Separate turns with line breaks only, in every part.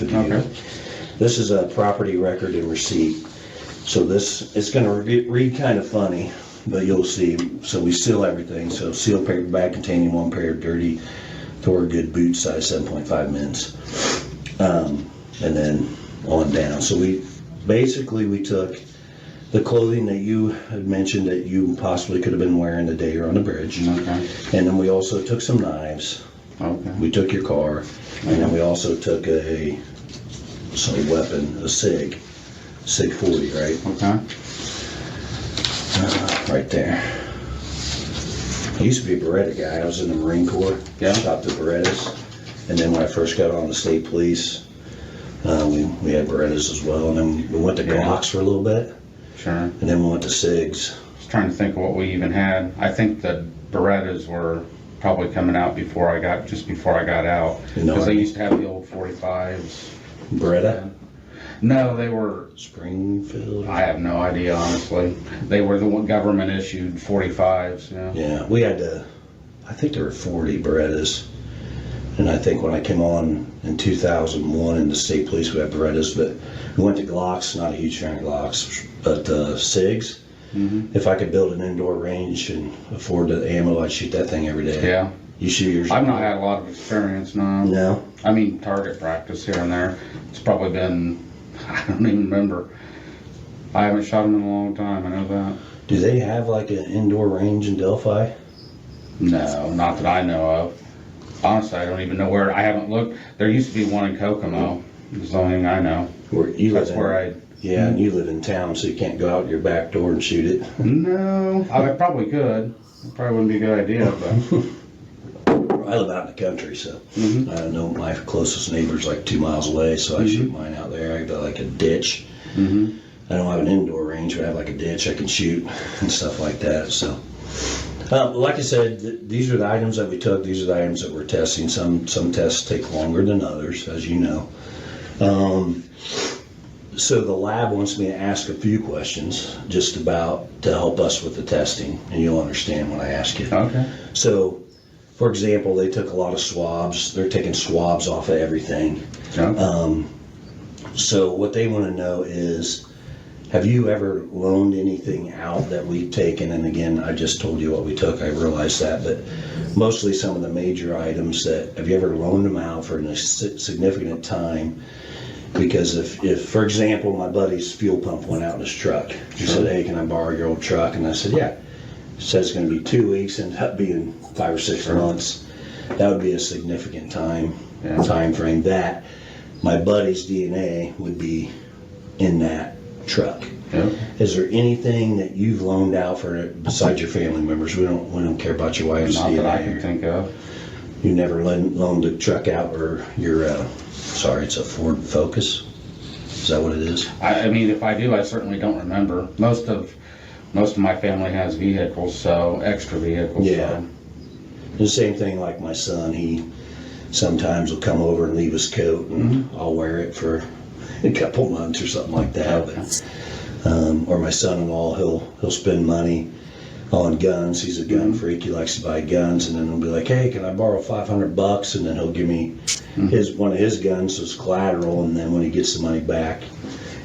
if you do. This is a property record and receipt. So this, it's gonna read kind of funny, but you'll see. So we seal everything. So sealed paper bag containing 1 pair of dirty Thorgood boots, size 7.5 mins. And then on down. So we took the clothing that you had mentioned that you possibly could have been wearing the day you're on the bridge.
Okay.
And then we also took some knives.
Okay.
We took your car. And then we also took a weapon, a SIG 40, right?
Okay.
Right there. I used to be a Beretta guy. I was in the Marine Corps.
Yeah.
Shot the Berettas. And then when I first got on the state police, we had Berettas as well. And then we went to Glocks for a little bit.
Sure.
And then we went to SIGs.
I was trying to think of what we even had. I think the Berettas were probably coming out just before I got out. Because they used to have the old 45s.
Beretta?
No, they were
Springfield.
I have no idea, honestly. They were the government issued 45s. Yeah.
Yeah, we had I think there were 40 Berettas. And I think when I came on in 2001 in the state police, we had Berettas, but we went to Glocks, not a huge fan of Glocks, but SIGs.
Mm-hmm.
If I could build an indoor range and afford the ammo, I'd shoot that thing every day.
Yeah.
You shoot yours?
I've not had a lot of experience, no.
No?
I mean, target practice here and there. It's probably been, I don't even remember. I haven't shot them in a long time, I know that.
Do they have like an indoor range in Delphi?
No, not that I know of. Honestly, I don't even know where. I haven't looked. There used to be one in Kokomo. That's the only thing I know.
That's where I. Yeah, and you live in town, so you can't go out your back door and shoot it.
No, I probably could. It probably wouldn't be a good idea, but.
I live out in the country, so I know my closest neighbor's like 2 miles away, so I shoot mine out there. I got like a ditch. I don't have an indoor range, but I have like a ditch I can shoot and stuff like that. So, like I said, these are the items that we took. These are the items that we're testing. Some tests take longer than others, as you know. So the lab wants me to ask a few questions just about to help us with the testing, and you'll understand when I ask you.
Okay.
So, for example, they took a lot of swabs. They're taking swabs off of everything.
Okay.
So what they want to know is, have you ever loaned anything out that we've taken? And again, I just told you what we took. I realized that, but mostly some of the major items have you ever loaned them out for a significant time? Because if, for example, my buddy's fuel pump went out in his truck, he said, "Hey, can I borrow your old truck?" And I said, "Yeah." He said it's going to be 2 weeks, and ended up being 5 or 6 months. That would be a significant time frame. That my buddy's DNA would be in that truck.
Yeah.
Is there anything that you've loaned out for besides your family members? We don't care about your wife's DNA.
Not that I can think of.
You never loaned a truck out, or your sorry, it's a Ford Focus. Is that what it is?
I mean, if I do, I certainly don't remember. Most of my family has vehicles, so extra vehicles.
Yeah.
So.
The same thing like my son. He sometimes will come over and leave his coat, and I'll wear it for a couple months or something like that.
Okay.
Or my son-in-law, he'll spend money on guns. He's a gun freak. He likes to buy guns, and then he'll be like, "Hey, can I borrow $500?" And then he'll give me one of his guns as collateral, and then when he gets the money back.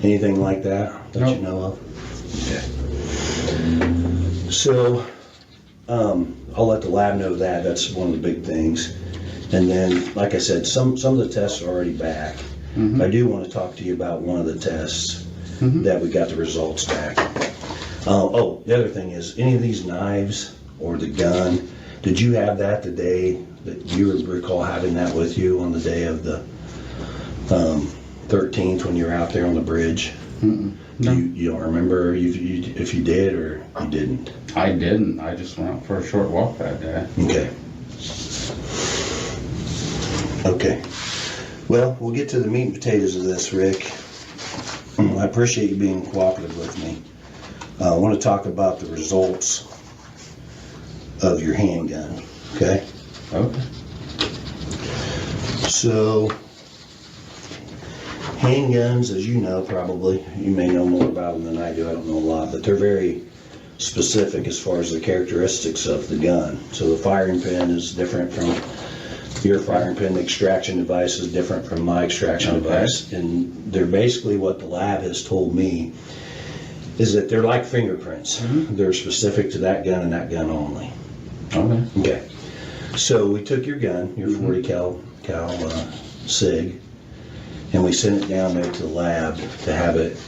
Anything like that you know of? Okay. So I'll let the lab know that. That's one of the big things. And then, like I said, some of the tests are already back. I do want to talk to you about one of the tests that we got the results back. The other thing is, any of these knives or the gun, did you have that the day that you recall having that with you on the day of the 13th when you were out there on the bridge? No. You don't remember if you did or you didn't?
I didn't. I just went out for a short walk that day.
Okay. Well, we'll get to the meat and potatoes of this, Rick. I appreciate you being cooperative with me. I want to talk about the results of your handgun, okay?
Okay.
So, handguns, as you know probably, you may know more about them than I do, I don't know a lot, but they're very specific as far as the characteristics of the gun. So the firing pin is different from, Your firing pin extraction device is different from my extraction device, and they're basically what the lab has told me is that they're like fingerprints. They're specific to that gun and that gun only. Okay. So we took your gun, your 40 cal SIG, and we sent it down there to the lab to have it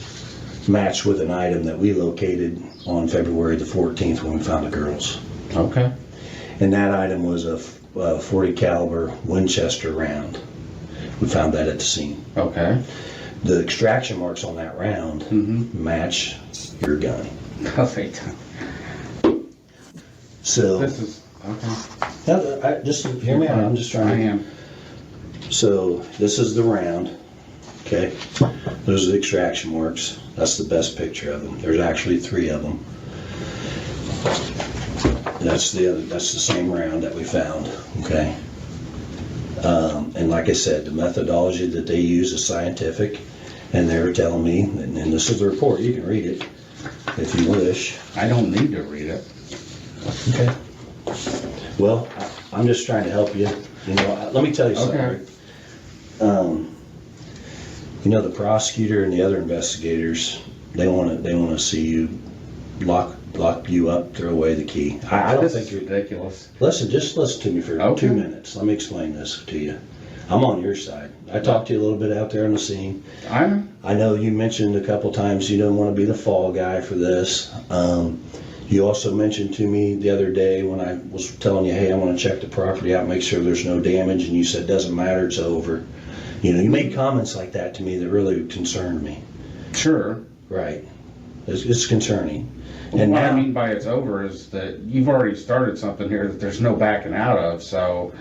matched with an item that we located on February the 14th when we found the girls.
Okay.
And that item was a 40 caliber Winchester round. We found that at the scene.
Okay.
The extraction marks on that round match your gun.
Perfect.
So
This is okay.
just hear me out. I'm just trying.
I am.
So this is the round. Okay. Those are the extraction marks. That's the best picture of them. There's actually 3 of them. That's the same round that we found. Okay. And like I said, the methodology that they use is scientific, and they were telling me, and this is the report. You can read it if you wish.
I don't need to read it.
Okay. Well, I'm just trying to help you. You know, let me tell you something.
Okay.
You know, the prosecutor and the other investigators, they want to see you lock you up, throw away the key. I don't think you're
ridiculous.
Just listen to me for 2 minutes. Let me explain this to you. I'm on your side. I talked to you a little bit out there on the scene. I know you mentioned a couple times you don't want to be the fall guy for this. You also mentioned to me the other day when I was telling you, hey, I want to check the property out, make sure there's no damage, and you said, doesn't matter, it's over. You know, you made comments like that to me that really concerned me.
Sure.
Right. It's concerning.
And what I mean by it's over is that you've already started something here that there's no backing out of, so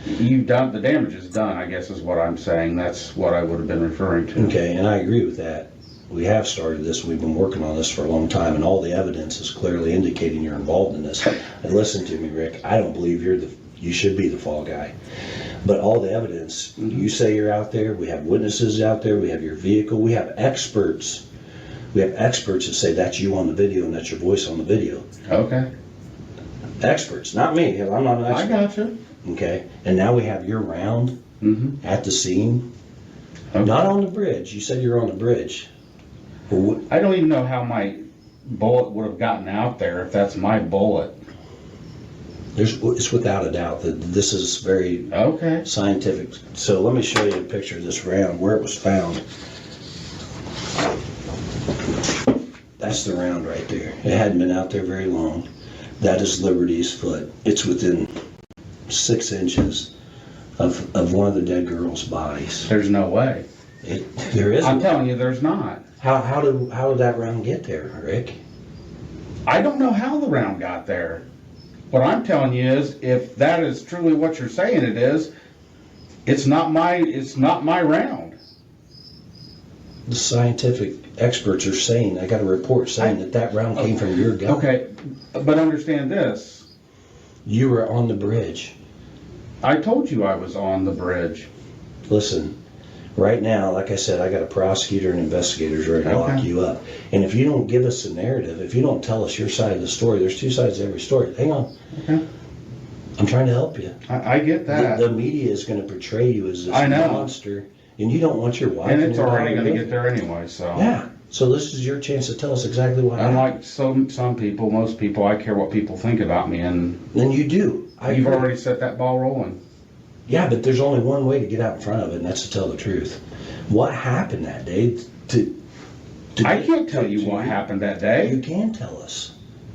you've done, the damage is done, I guess is what I'm saying. That's what I would have been referring to.
Okay, and I agree with that. We have started this, we've been working on this for a long time, and all the evidence is clearly indicating you're involved in this. And listen to me, Rick, I don't believe you should be the fall guy. But all the evidence, you say you're out there, we have witnesses out there, we have your vehicle, we have experts. We have experts that say that's you on the video and that's your voice on the video.
Okay.
Experts, not me, I'm not an expert.
I gotcha.
Okay, and now we have your round at the scene. Okay. Not on the bridge, you said you're on the bridge.
I don't even know how my bullet would have gotten out there if that's my bullet.
It's without a doubt that this is very scientific. So let me show you a picture of this round, where it was found. That's the round right there. It hadn't been out there very long. That is Liberty's foot. It's within 6 inches of one of the dead girls' bodies.
There's no way.
There is.
I'm telling you, there's not.
How did that round get there, Rick?
I don't know how the round got there. What I'm telling you is, if that is truly what you're saying it is, it's not my round.
The scientific experts are saying, I got a report saying that round came from your gun.
Okay, but understand this.
You were on the bridge.
I told you I was on the bridge.
Listen, right now, like I said, I got a prosecutor and investigators ready to lock you up. And if you don't give us a narrative, if you don't tell us your side of the story, there's 2 sides to every story. Hang on. Okay. I'm trying to help you.
I get that.
The media is going to portray you as this monster, and you don't want your wife.
And it's already going to get there anyway, so.
Yeah. So this is your chance to tell us exactly what happened.
Unlike some people, most people, I care what people think about me, and
then you do.
You've already set that ball rolling.
Yeah, but there's only one way to get out in front of it, and that's to tell the truth. What happened that day?
I can't tell you what happened that day.
You can tell us.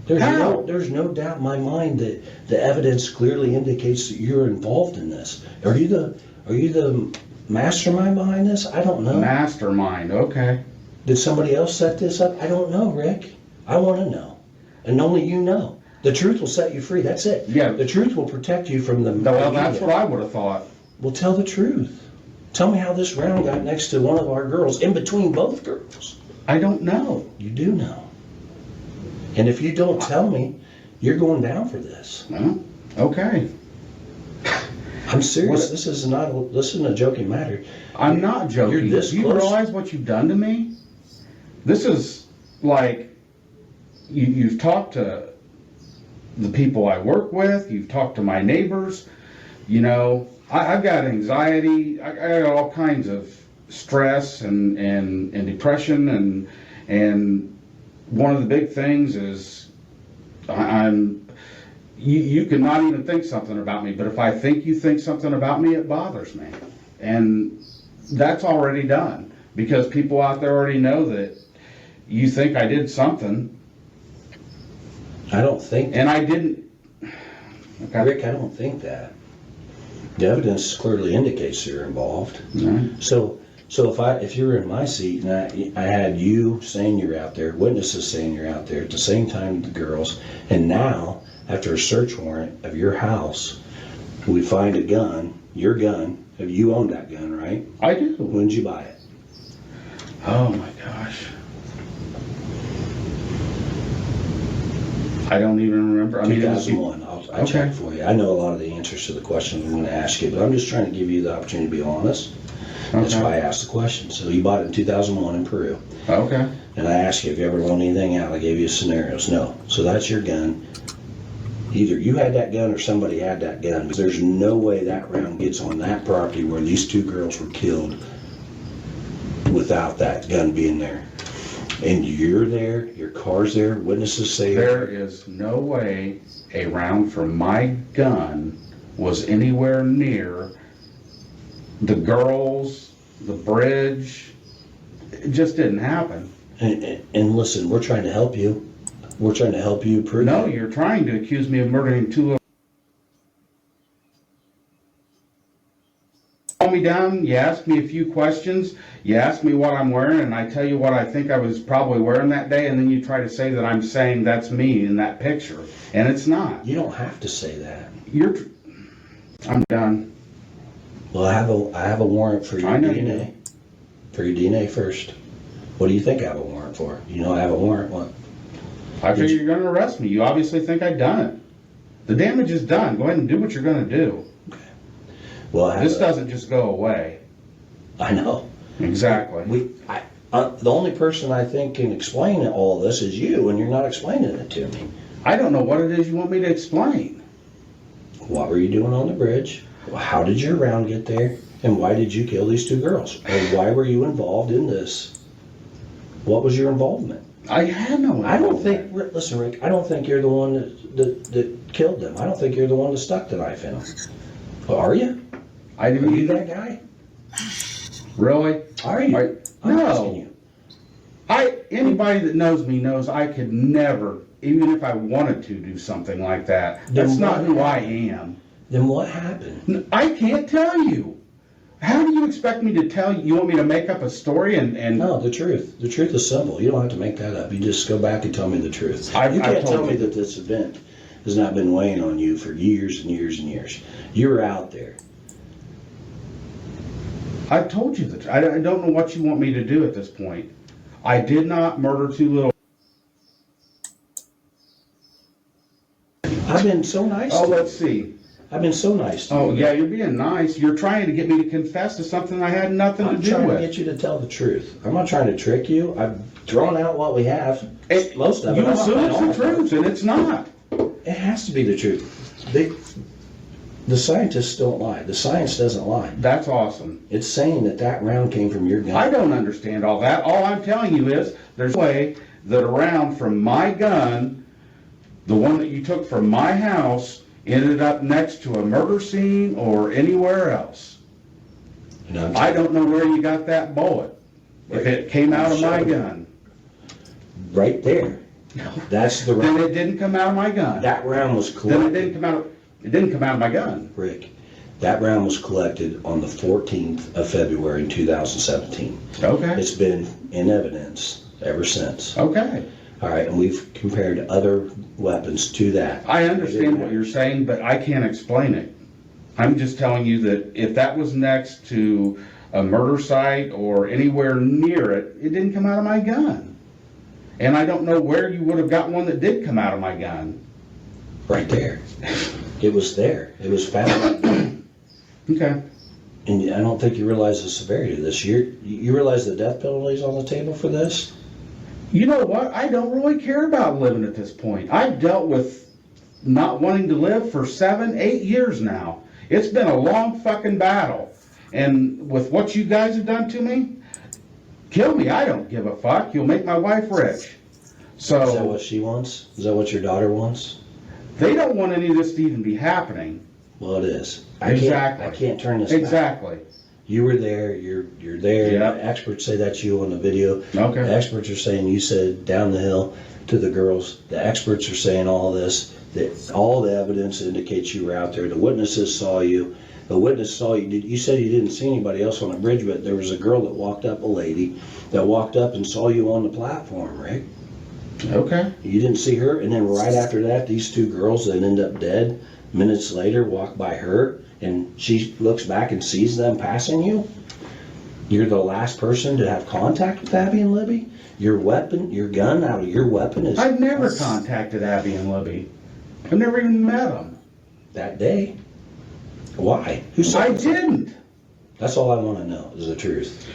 There's no doubt in my mind that the evidence clearly indicates that you're involved in this. Are you the mastermind behind this? I don't know.
Mastermind, okay.
Did somebody else set this up? I don't know, Rick. I want to know. And only you know. The truth will set you free. That's it.
Yeah.
The truth will protect you from the
Well, that's what I would have thought.
Well, tell the truth. Tell me how this round got next to one of our girls, in between both girls.
I don't know.
You do know. And if you don't tell me, you're going down for this.
Well, okay.
I'm serious. This isn't a joking matter.
I'm not joking.
You're this
Do you
close.
realize what you've done to me? This is like, you've talked to the people I work with, you've talked to my neighbors, you know, I've got anxiety. I got all kinds of stress and depression and one of the big things is you can not even think something about me, but if I think you think something about me, it bothers me. And that's already done because people out there already know that you think I did something.
I don't think,
And I didn't. Okay.
Rick, I don't think that. The evidence clearly indicates you're involved.
Right.
So if you were in my seat and I had you saying you're out there, witnesses saying you're out there at the same time the girls, and now after a search warrant of your house, we find a gun, your gun. You own that gun, right?
I do.
When did you buy it?
Oh my gosh. I don't even remember. I mean,
2001. I'll check for you. I know a lot of the answers to the questions I'm going to ask you, but I'm just trying to give you the opportunity to be honest. That's why I asked the question. So you bought it in 2001 in Peru.
Okay.
And I asked you, have you ever loaned anything out? I gave you scenarios. No. So that's your gun. Either you had that gun or somebody had that gun. Because there's no way that round gets on that property where these two girls were killed without that gun being there. And you're there, your car's there, witnesses say
There is no way a round from my gun was anywhere near the girls, the bridge. It just didn't happen.
And listen, we're trying to help you. We're trying to help you prove
No,
it.
you're trying to accuse me of murdering two little. Calm me down, you ask me a few questions, you ask me what I'm wearing, and I tell you what I think I was probably wearing that day, and then you try to say that I'm saying that's me in that picture, and it's not.
You don't have to say that.
I'm done.
Well, I have a warrant for your
I know
DNA. For your DNA first. What do you think I have a warrant for? You know I have a warrant. What?
I figure you're going to arrest me. You obviously think I've done it. The damage is done. Go ahead and do what you're going to do.
Well,
This doesn't just go away.
I know.
Exactly.
The only person I think can explain all this is you, and you're not explaining it to me.
I don't know what it is you want me to explain.
What were you doing on the bridge? How did your round get there? And why did you kill these two girls? Or why were you involved in this? What was your involvement?
I had no.
I don't think, listen, Rick, I don't think you're the one that killed them. I don't think you're the one that stuck the knife in them. Well, are you?
I
Are
didn't
you
either.
that guy?
Really?
Are you? I'm asking you.
Anybody that knows me knows I could never, even if I wanted to, do something like that. That's not who I am.
Then what happened?
I can't tell you. How do you expect me to tell you? You want me to make up a story and
No, the truth. The truth is simple. You don't have to make that up. You just go back and tell me the truth. You
I've
can't
told
tell me
you.
that this event has not been weighing on you for years and years and years. You're out there.
I've told you that. I don't know what you want me to do at this point. I did not murder two little.
I've been so nice
Oh,
to you.
let's see.
I've been so nice to
Oh,
you.
yeah, you're being nice. You're trying to get me to confess to something I had nothing
I'm
to do
trying to
with.
get you to tell the truth. I'm not trying to trick you. I've drawn out what we have.
It-
Most of it.
You
I'm not
assume it's
all
the
of it.
truth, and it's not.
It has to be the truth. The scientists don't lie. The science doesn't lie.
That's awesome.
It's saying that round came from your gun.
I don't understand all that. All I'm telling you is there's a way that a round from my gun, the one that you took from my house, ended up next to a murder scene or anywhere else.
And I'm
I don't know where you got that bullet. If it came out of my
Sure.
gun,
right there. That's the
then
round.
it didn't come out of my gun.
That round was
Then it
collected.
didn't come out. It didn't come out of my gun.
Rick, that round was collected on the 14th of February in 2017.
Okay.
It's been in evidence ever since.
Okay.
All right, and we've compared other weapons to that.
I understand what you're saying, but I can't explain it. I'm just telling you that if that was next to a murder site or anywhere near it, it didn't come out of my gun. And I don't know where you would have got one that did come out of my gun.
Right there. It was there. It was found.
Okay.
And I don't think you realize the severity of this. You realize the death penalty is on the table for this?
You know what? I don't really care about living at this point. I've dealt with not wanting to live for 7, 8 years now. It's been a long fucking battle. And with what you guys have done to me, kill me, I don't give a fuck. You'll make my wife rich. So
Is that what she wants? Is that what your daughter wants?
they don't want any of this to even be happening.
Well, it is.
Exactly.
I can't turn this back.
Exactly.
You were there. You're there.
Yep.
The experts say that's you on the video.
Okay.
The experts are saying you said down the hill to the girls. The experts are saying all this. That all the evidence indicates you were out there. The witnesses saw you. The witness saw you. You said you didn't see anybody else on the bridge, but there was a girl that walked up, a lady that walked up and saw you on the platform, Rick.
Okay.
You didn't see her, and then right after that, these two girls that end up dead minutes later walk by her, and she looks back and sees them passing you. You're the last person to have contact with Abby and Libby. Your weapon, your gun out of your weapon is...
I've never contacted Abby and Libby. I've never even met them.
That day. Why? Who said
I
that?
didn't.
That's all I want to know, is the truth.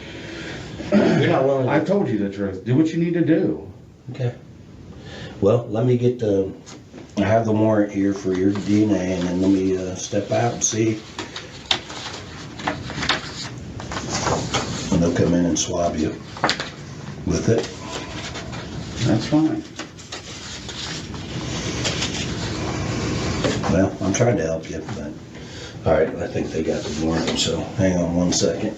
You're not willing to...
I told you the truth. Do what you need to do.
Okay. Well, let me get the... I have the warrant here for your DNA, and then let me step out and see. And they'll come in and swab you with it.
That's fine.
Well, I'm trying to help you, but... All right, I think they got the warrant, so hang on one second.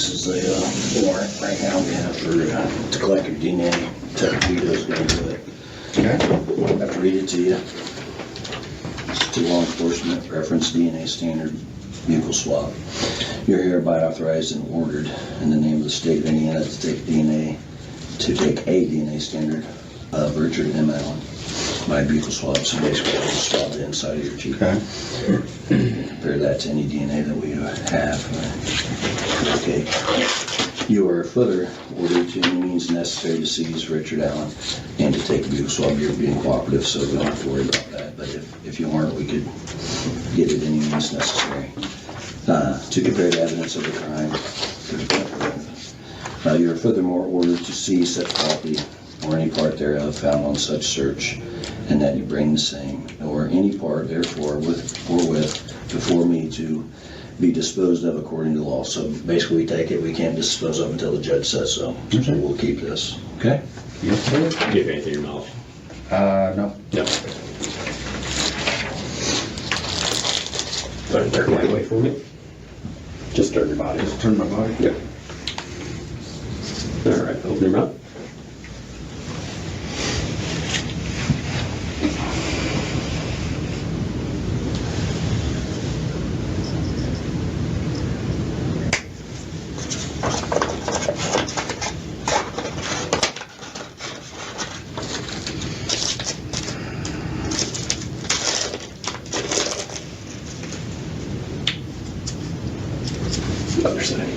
this is a warrant right now we have for to collect your DNA. Ted Vito's going to do it.
Okay.
I have to read it to you. It's to law enforcement, reference DNA standard, buccal swab. You're hereby authorized and ordered in the name of the state of Indiana to take a DNA standard of Richard M. Allen by buccal swab. So basically, I'll just swab the inside of your cheek.
Okay.
Compare that to any DNA that we have. Okay. You are further ordered to any means necessary to seize Richard Allen and to take a buccal swab. You're being cooperative, so we don't have to worry about that. But if you weren't, we could get it any means necessary. To compare the evidence of the crime. You are furthermore ordered to seize such property or any part thereof found on such search, and that you bring the same, or any part therefore with before me to be disposed of according to law. So basically we take it, we can't dispose of until the judge says so.
Okay.
So we'll keep this, okay?
Yes, sir.
Do you have anything in your mouth?
No.
No. Go ahead and turn my way for me. Just turn your body.
Just turn my body.
Yep. All right, open your mouth. Other side.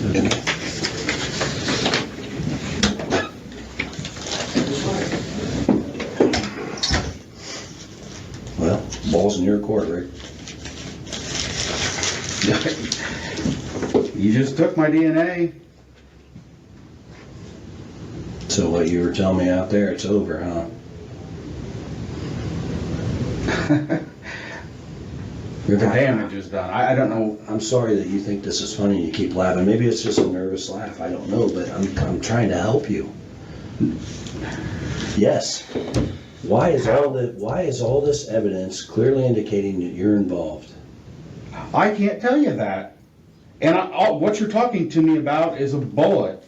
Okay.
Well, ball's in your court, Rick.
You just took my DNA.
So what you were telling me out there, it's over, huh?
The damage is done. I don't know.
I'm sorry that you think this is funny and you keep laughing. Maybe it's just a nervous laugh. I don't know, but I'm trying to help you. Yes. Why is all this evidence clearly indicating that you're involved?
I can't tell you that. And what you're talking to me about is a bullet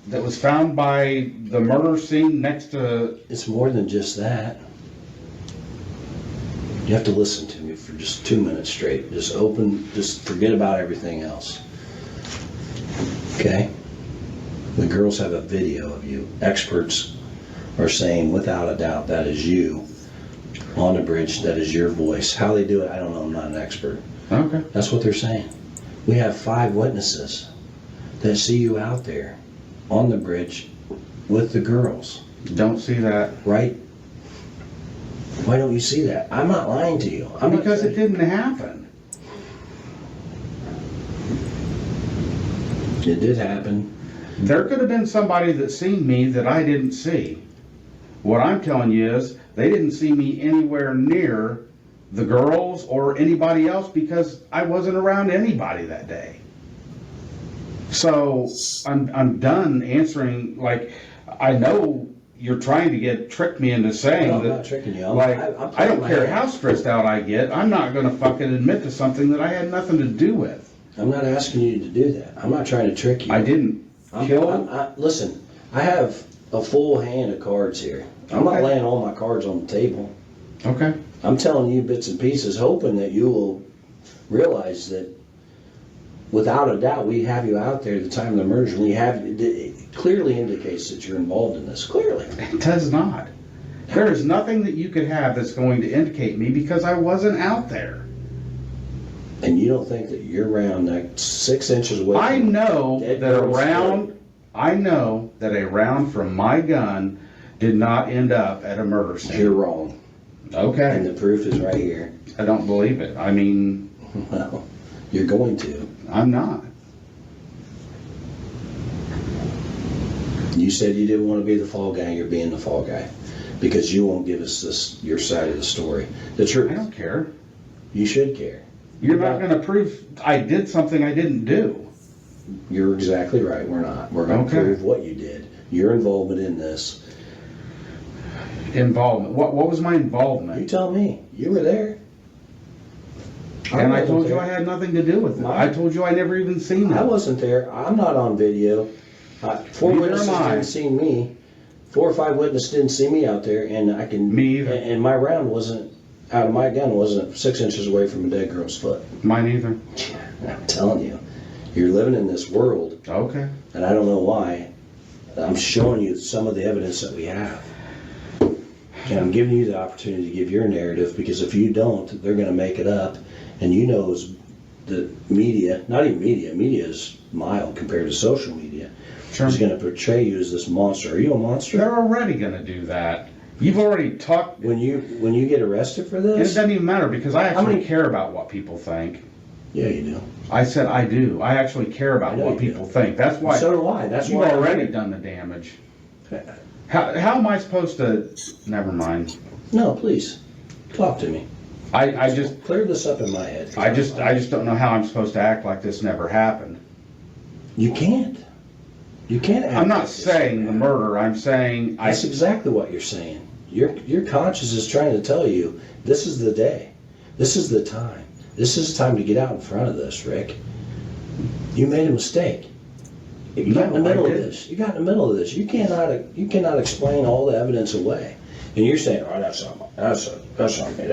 that was found by the murder scene next to...
It's more than just that. You have to listen to me for just 2 minutes straight. Just forget about everything else. Okay? The girls have a video of you. Experts are saying without a doubt that is you on the bridge, that is your voice. How they do it, I don't know, I'm not an expert.
Okay.
That's what they're saying. We have 5 witnesses that see you out there on the bridge with the girls.
Don't see that.
Right? Why don't you see that? I'm not lying to you.
Because it didn't happen.
It did happen.
There could have been somebody that seen me that I didn't see. What I'm telling you is they didn't see me anywhere near the girls or anybody else because I wasn't around anybody that day. So I'm done answering. Like, I know you're trying to trick me into saying
No, I'm
that.
not tricking you.
I don't care how stressed out I get. I'm not going to fucking admit to something that I had nothing to do with.
I'm not asking you to do that. I'm not trying to trick you.
I didn't kill.
Listen, I have a full hand of cards here. I'm not
Okay.
laying all my cards on the table.
Okay.
I'm telling you bits and pieces, hoping that you will realize that without a doubt, we have you out there at the time of the murder. It clearly indicates that you're involved in this. Clearly.
It does not. There is nothing that you could have that's going to indicate me because I wasn't out there.
And you don't think that you're around like 6 inches away
I
from
know
dead
that
girls?
a round from my gun did not end up at a murder scene.
You're wrong. And
Okay.
the proof is right here.
I don't believe it. I mean,
Well, you're going to.
I'm not.
You said you didn't want to be the fall guy, you're being the fall guy. Because you won't give us your side of the story. The
I
truth.
don't care.
You should care.
You're not going to prove I did something I didn't do.
You're exactly right, we're not. We're going to
Okay.
prove what you did. Your involvement in this.
Involvement. What was my
You
involvement?
tell me. You were there.
And I
wasn't
told you
there.
I had nothing to do with it. I told you I never even seen
I
it.
wasn't there. I'm not on video. 4
Neither
witnesses
am I.
didn't see me. 4 or 5 witnesses didn't see me out there, and I can.
Me either.
And my round wasn't out of my gun wasn't 6 inches away from a dead girl's foot.
Mine either.
I'm telling you, you're living in this world,
Okay.
and I don't know why. I'm showing you some of the evidence that we have. And I'm giving you the opportunity to give your narrative, because if you don't, they're going to make it up. And you know, the media, not even media is mild compared to social media,
Sure.
is going to portray you as this monster. Are you a monster?
They're already going to do that. You've already talked.
When you get arrested for
And it
this?
doesn't even matter because I
How
actually
many-
care about what people think.
Yeah, you do.
I said I do. I actually care
I
about
know
what
you
people think. That's why
So do I. That's
you've
why
already done the damage. How am I supposed to? Never mind.
No, please talk to me.
I just
Clear this up in my head.
I just don't know how I'm supposed to act like this never happened.
You can't. You can't. act
I'm not
like this.
saying the murder. I'm saying
That's exactly what you're saying. Your conscience is trying to tell you this is the day. This is the time. This is time to get out in front of this, Rick. You made a mistake. You got in the
No, I
middle of
didn't.
this. You got in the middle of this. You cannot explain all the evidence away. And you're saying, oh, that's not me.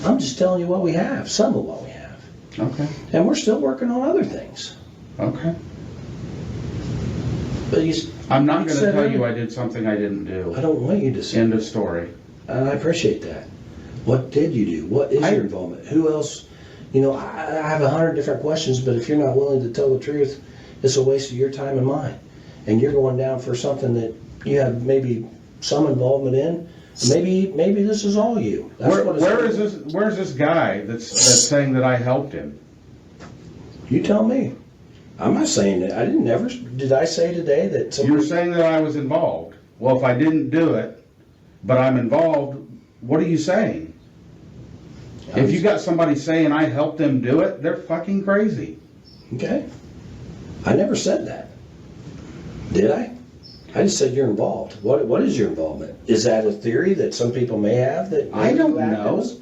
I'm just telling you what we have, some of what we have.
Okay.
And we're still working on other things.
Okay.
But
I'm not going to
said
tell
earlier-
you I did something I didn't do.
I don't want you to say.
End of story.
And I appreciate that. What did you do? What is your involvement? Who else? You know, I have 100 different questions, but if you're not willing to tell the truth, it's a waste of your time and mine. And you're going down for something that you have maybe some involvement in. Maybe this is all you. That's what it's
Where's this guy that's saying that I helped him?
You tell me. I'm not saying that. Did I say today that somebody?
You're saying that I was involved. Well, if I didn't do it, but I'm involved, what are you saying? If you got somebody saying I helped them do it, they're fucking crazy.
Okay. I never said that. Did I? I just said you're involved. What is your involvement? Is that a theory that some people may have that
I don't
you act
know.
as?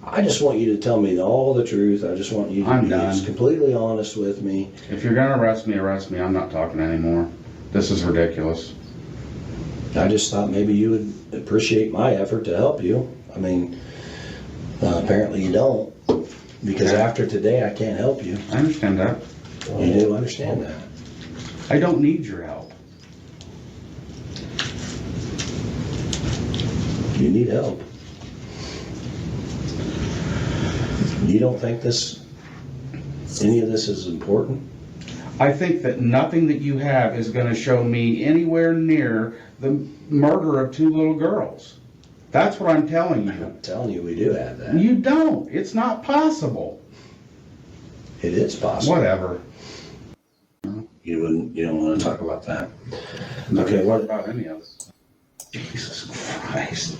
I just want you to tell me all the truth. I just want you to
I'm
be
done.
completely honest with me.
If you're gonna arrest me, arrest me. I'm not talking anymore. This is ridiculous.
I just thought maybe you would appreciate my effort to help you. I mean, apparently you don't, because
Okay.
after today I can't help you.
I understand that.
You do understand that.
I don't need your help.
You need help. You don't think any of this is important?
I think that nothing that you have is gonna show me anywhere near the murder of 2 little girls. That's what I'm telling you.
I'm telling you, we do have that.
You don't. It's not possible.
It is possible.
Whatever.
You don't want to talk about that.
Okay,
Okay,
what
what?
about any of it?
Jesus Christ.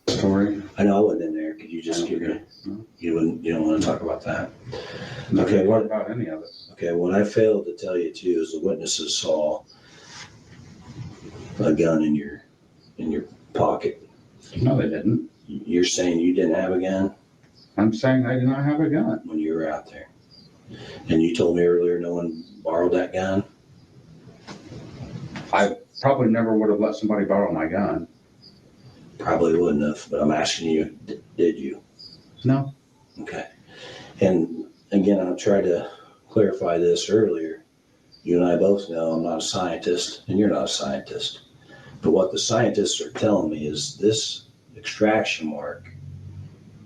Story.
I know I wasn't in there. Could you just give me?
No.
You don't want to talk about that. Okay,
What
what?
about any of it?
Okay, what I failed to tell you too is the witnesses saw a gun in your pocket.
No, they didn't.
You're saying you didn't have a gun
I'm saying I did not have a gun.
when you were out there, and you told me earlier no one borrowed that gun.
I probably never would have let somebody borrow my gun.
Probably wouldn't have, but I'm asking you, did you?
No.
Okay. And again, I tried to clarify this earlier. You and I both know I'm not a scientist, and you're not a scientist. But what the scientists are telling me is this extraction mark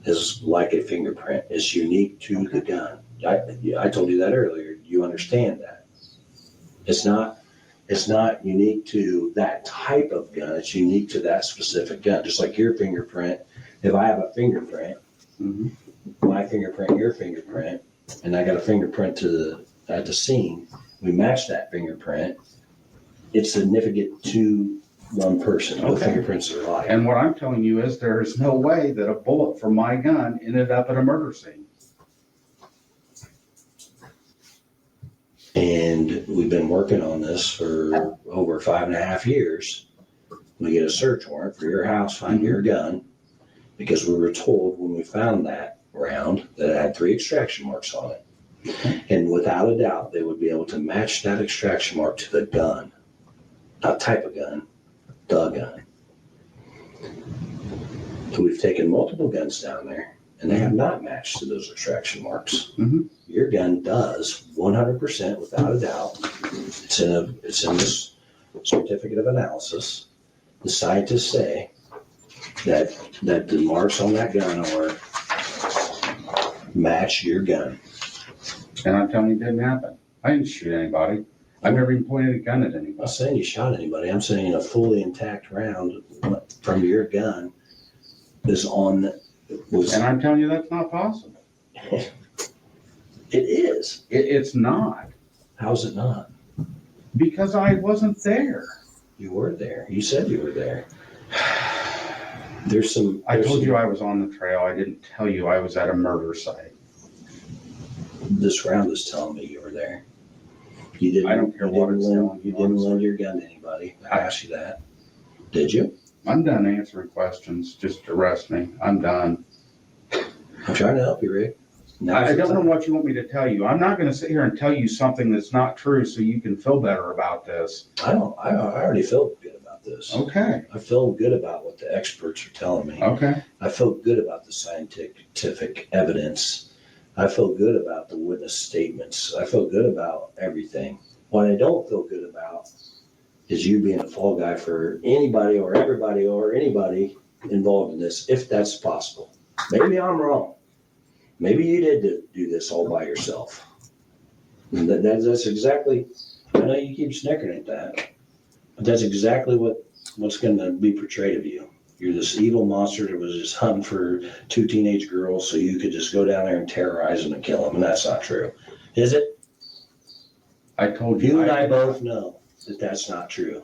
is like a fingerprint. It's unique to the gun. I told you that earlier. You understand that. It's not It's not unique to that type of gun. It's unique to that specific gun. Just like your fingerprint. If I have a fingerprint,
Mhm.
my fingerprint, your fingerprint, and I got a fingerprint at the scene, we match that fingerprint. It's significant to one person. No
Okay.
fingerprints are alike.
And what I'm telling you is there is no way that a bullet from my gun ended up at a murder scene.
And we've been working on this for over 5.5 years. We get a search warrant for your house, find your gun, because we were told when we found that round that it had 3 extraction marks on it. And without a doubt, they would be able to match that extraction mark to the gun. Not type of gun, the gun. So we've taken multiple guns down there, and they have not matched to those extraction marks.
Mhm.
Your gun does, 100% without a doubt. It's in this certificate of analysis. The scientists say that the marks on that gun match your gun.
And I'm telling you, it didn't happen. I didn't shoot anybody. I've never even pointed a gun at
I'm
anybody.
not saying you shot anybody. I'm saying a fully intact round from your gun was.
And I'm telling you, that's not possible.
It is.
It's not.
How's it not?
Because I wasn't there.
You were there. You said you were there.
I told you I was on the trail. I didn't tell you I was at a murder site.
This round is telling me you were there. You didn't.
I don't care what it's telling
You
you,
didn't
honestly.
lend your gun to anybody. I asked you that. Did you?
I'm done answering questions. Just arrest me. I'm done.
I'm trying to help you, Rick.
I don't know what you want me to tell you. I'm not going to sit here and tell you something that's not true so you can feel better about this.
I already feel good about this.
Okay.
I feel good about what the experts are telling me.
Okay.
I feel good about the scientific evidence. I feel good about the witness statements. I feel good about everything. What I don't feel good about is you being a fall guy for anybody or everybody or anybody involved in this, if that's possible. Maybe I'm wrong. Maybe you did do this all by yourself. And that's exactly, I know you keep snickering at that, but that's exactly what's going to be portrayed of you. You're this evil monster that was just hunting for 2 teenage girls so you could just go down there and terrorize them and kill them. And that's not true. Is it?
I told you.
You and I both know that that's not true.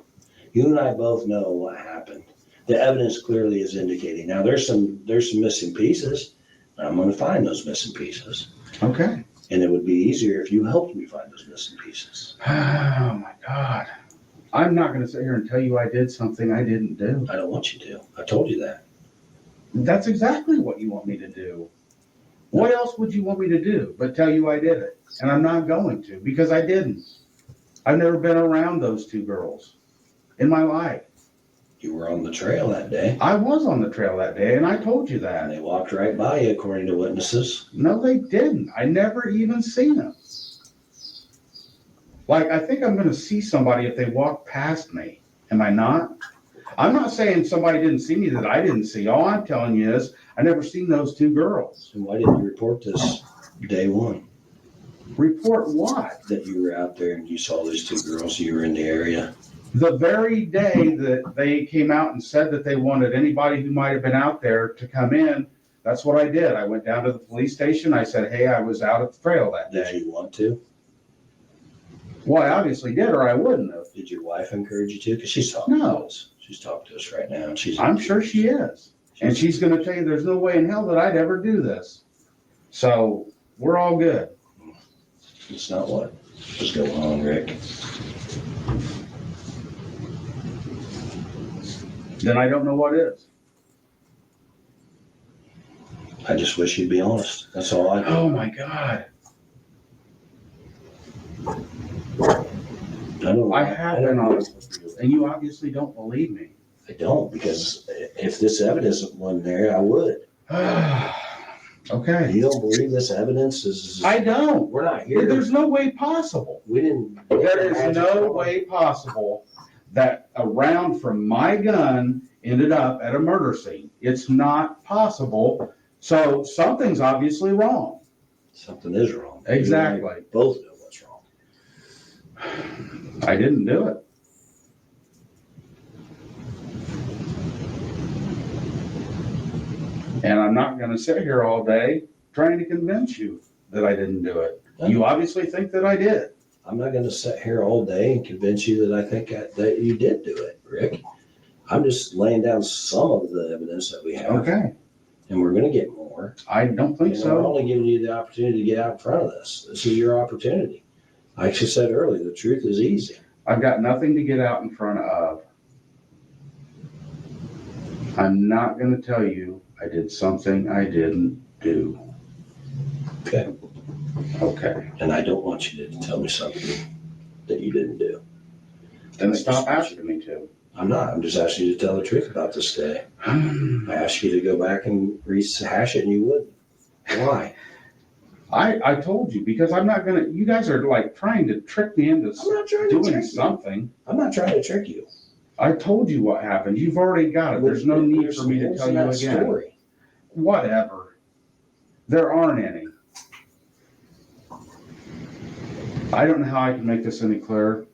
You and I both know what happened. The evidence clearly is indicating. Now there's some missing pieces. I'm going to find those missing pieces.
Okay.
And it would be easier if you helped me find those missing pieces.
Oh my God. I'm not going to sit here and tell you I did something I didn't do.
I don't want you to. I told you that.
That's exactly what you want me to do. What else would you want me to do but tell you I did it? And I'm not going to because I didn't. I've never been around those 2 girls in my life.
You were on the trail that day.
I was on the trail that day and I told you
And
that.
they walked right by you, according to witnesses.
No, they didn't. I never even seen them. Like, I think I'm going to see somebody if they walk past me. Am I not? I'm not saying somebody didn't see me that I didn't see. All I'm telling you is I never seen those 2 girls.
So why didn't you report this day one?
Report what?
That you were out there and you saw these 2 girls, you were in the area.
The very day that they came out and said that they wanted anybody who might have been out there to come in, that's what I did. I went down to the police station. I said, hey, I was out at the trail that
Did
day.
you want to?
Well, I obviously did, or I wouldn't have.
Did your wife encourage you to? Because she's talking
No.
to us. She's talking to us right now. And
I'm sure she is. And she's going to tell you there's no way in hell that I'd ever do this. So we're all good.
It's not what was going on, Rick.
Then I don't know what is.
I just wish you'd be honest. That's all I do.
Oh my God. I have been honest with you, and you obviously don't believe me.
I don't, because if this evidence wasn't there, I would.
Okay.
You don't believe this evidence is?
I don't.
We're not here.
There's no way possible.
We didn't.
There is no way possible that a round from my gun ended up at a murder scene. It's not possible. So something's obviously wrong.
Something is wrong.
Exactly.
You and I both know what's wrong.
I didn't do it. And I'm not gonna sit here all day trying to convince you that I didn't do it. You obviously think that I did.
I'm not gonna sit here all day and convince you that I think that you did do it, Rick. I'm just laying down some of the evidence that we have.
Okay,
And we're gonna get more.
I don't think
And we're
so.
only giving you the opportunity to get out in front of this. This is your opportunity. Like I said earlier, the truth is easy.
I've got nothing to get out in front of. I'm not gonna tell you I did something I didn't do.
Okay.
Okay,
And I don't want you to tell me something that you didn't do.
then stop asking me to.
I'm not. I'm just asking you to tell the truth about this day. I asked you to go back and rehash it and you wouldn't. Why?
I told you, because I'm not gonna, you guys are like trying to trick me into
I'm not trying to
doing
trick you.
something.
I'm not trying to trick you.
I told you what happened. You've already got it. There's no need for me to tell you again.
Story.
Whatever. There aren't any. I don't know how I can make this any clearer.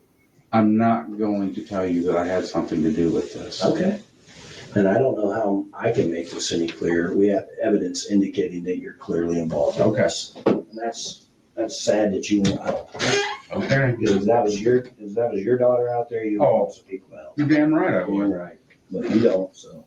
I'm not going to tell you that I had something to do with this.
Okay. And I don't know how I can make this any clearer. We have evidence indicating that you're clearly involved in this. And that's sad that you won't help.
Okay.
Because if that was your daughter out there, you would
Oh.
help some people out.
You're damn right I
You're
would.
right. But you don't, so.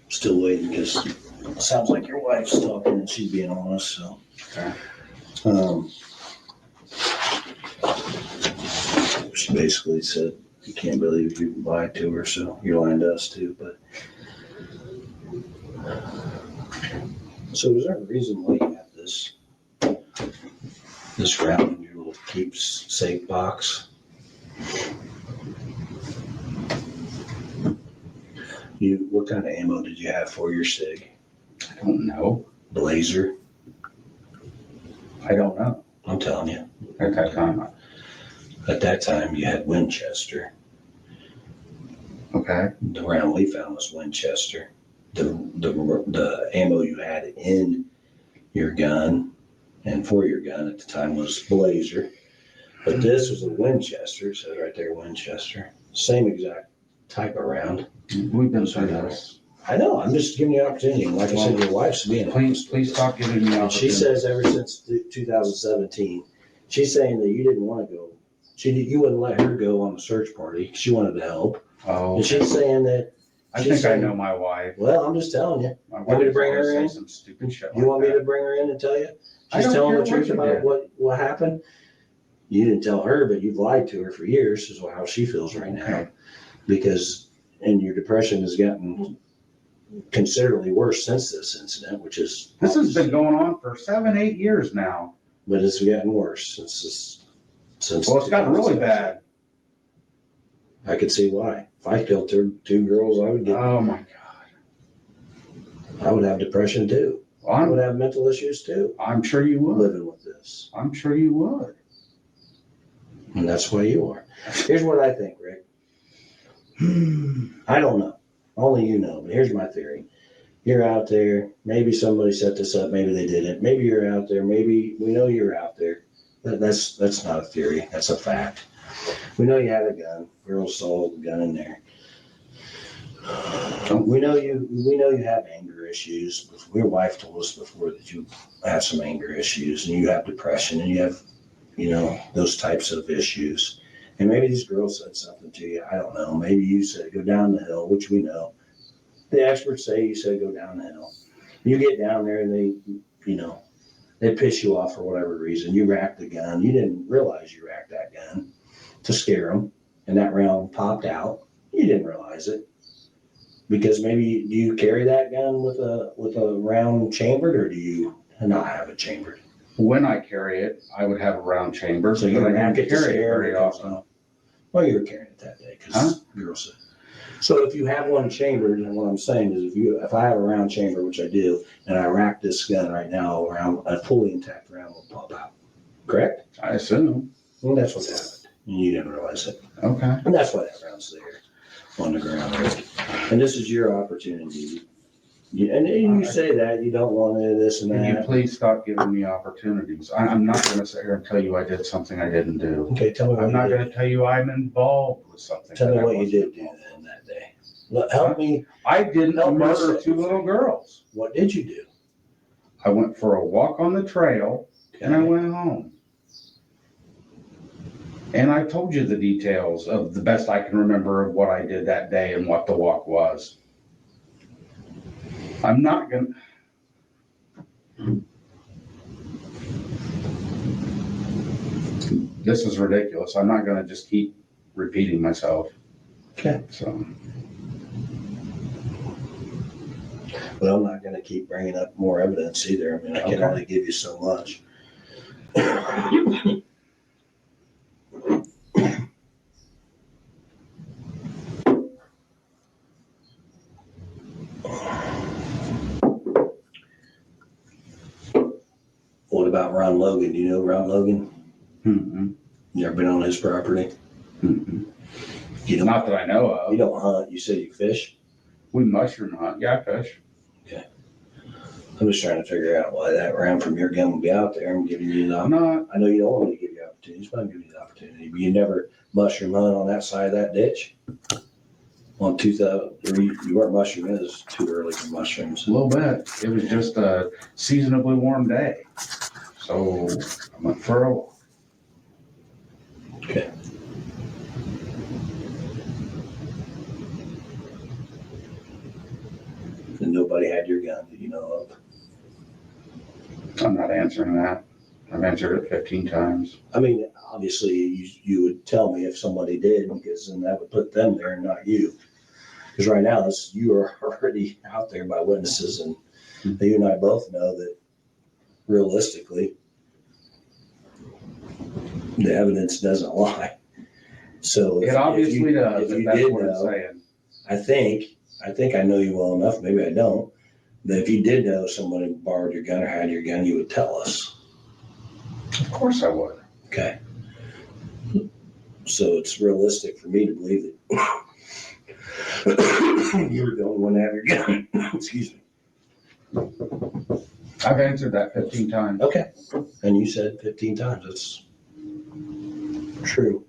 Still waiting because Sounds like your wife's talking and she's being honest, so.
Okay.
She basically said, you can't believe you lied to her, so you're lying to us too, but. So is there a reason why you have this round in your little keepsake box? What kind of ammo did you have for your SIG?
I don't know.
Blazer?
I don't know.
I'm telling you.
At that time.
At that time, you had Winchester.
Okay.
The round we found was Winchester. The ammo you had in your gun and for your gun at the time was Blazer. But this was a Winchester, it says right there, Winchester. Same exact type of round.
We've been through this.
I know, I'm just giving you an opportunity. Like I said, your wife's being honest.
Please stop giving me
And
opportunity.
she says ever since 2017, she's saying that you didn't want to go. You wouldn't let her go on the search party. She wanted to help.
Oh,
And she's saying that.
I think I know my wife.
Well, I'm just telling you.
My
Want me to
wife
bring
always
her in?
says some stupid shit
You want me
like
to bring her in and tell you?
I
She's
don't
telling
care
the
what
truth
you
about
did.
what happened. You didn't tell her, but you've lied to her for years, is how she feels right now.
Okay.
And your depression has gotten considerably worse since this incident, which is.
This has been going on for 7-8 years now.
But it's gotten worse since.
Well, it's gotten really bad.
I could see why. If I killed two girls, I would
Oh my God.
I would have depression too.
Well,
I would have mental issues too,
I'm sure you would.
living with this.
I'm sure you would.
And that's why you are. Here's what I think, Rick. I don't know. Only you know, but here's my theory. You're out there. Maybe somebody set this up. Maybe they didn't. Maybe you're out there. Maybe we know you're out there. That's not a theory. That's a fact. We know you had a gun. Girls saw the gun in there. We know you have anger issues. Your wife told us before that you have some anger issues and you have depression and you have, those types of issues. And maybe these girls said something to you. I don't know. Maybe you said go down the hill, which we know. The experts say you said go down the hill. You get down there and they piss you off for whatever reason. You racked the gun. You didn't realize you racked that gun to scare them, and that round popped out. You didn't realize it. Because maybe do you carry that gun with a round chambered, or do you not have it chambered?
When I carry it, I would have a round chamber.
So you
but I
rack
don't
it to
carry it
scare
very often.
Well, you were carrying it that day because girls said. So if you have one chambered, and what I'm saying is if I have a round chamber, which I do, and I rack this gun right now around a fully intact round will pop out. Correct?
I assume.
Well, that's what happened. And you didn't realize it.
Okay.
And that's why that round's there on the ground. And this is your opportunity. And you say that you don't want any of this and
Can you
that.
please stop giving me opportunities? I'm not going to sit here and tell you I did something I didn't do.
Okay, tell me what
I'm not
you
going to tell you I'm involved with something.
did. Tell me
that I
what you
wasn't
did do
involved
then that day. Look, help me.
I didn't
Help me
murder
say.
2 little girls.
What did you do?
I went for a walk on the trail and I went home. And I told you the details of the best I can remember of what I did that day and what the walk was. I'm not going to. This is ridiculous. I'm not going to just keep repeating myself.
Okay.
So.
Well, I'm not going to keep bringing up more evidence either. I mean, I can
Okay.
only give you so much. What about Ron Logan? Do you know Ron Logan?
Mm-hmm.
You ever been on his property?
Mm-hmm.
You don't.
Not that I know of.
You don't hunt. You said you fish.
We mushroom hunt. Yeah, I fish.
I'm just trying to figure out why that round from your gun would be out there. I'm giving you the.
I'm not.
I know you don't want me to give you opportunities, but I'm giving you the opportunity. But you never mushroom hunt on that side of that ditch. On 2003, you weren't mushrooming. It was too early for mushrooms.
A little bit. It was just a seasonably warm day. So I went for a walk.
Okay. And nobody had your gun that you know of?
I'm not answering that. I've answered it 15 times.
I mean, obviously, you would tell me if somebody did, because then that would put them there and not you. Because right now, you are already out there by witnesses, and you and I both know that realistically, the evidence doesn't lie. So
It obviously does, if that's what it's
know,
saying.
I think I know you well enough, maybe I don't, that if you did know somebody borrowed your gun or had your gun, you would tell us.
Of course I would.
Okay. So it's realistic for me to believe that you were the only one to have your gun. Excuse me.
I've answered that 15 times.
Okay. And you said 15 times. That's true.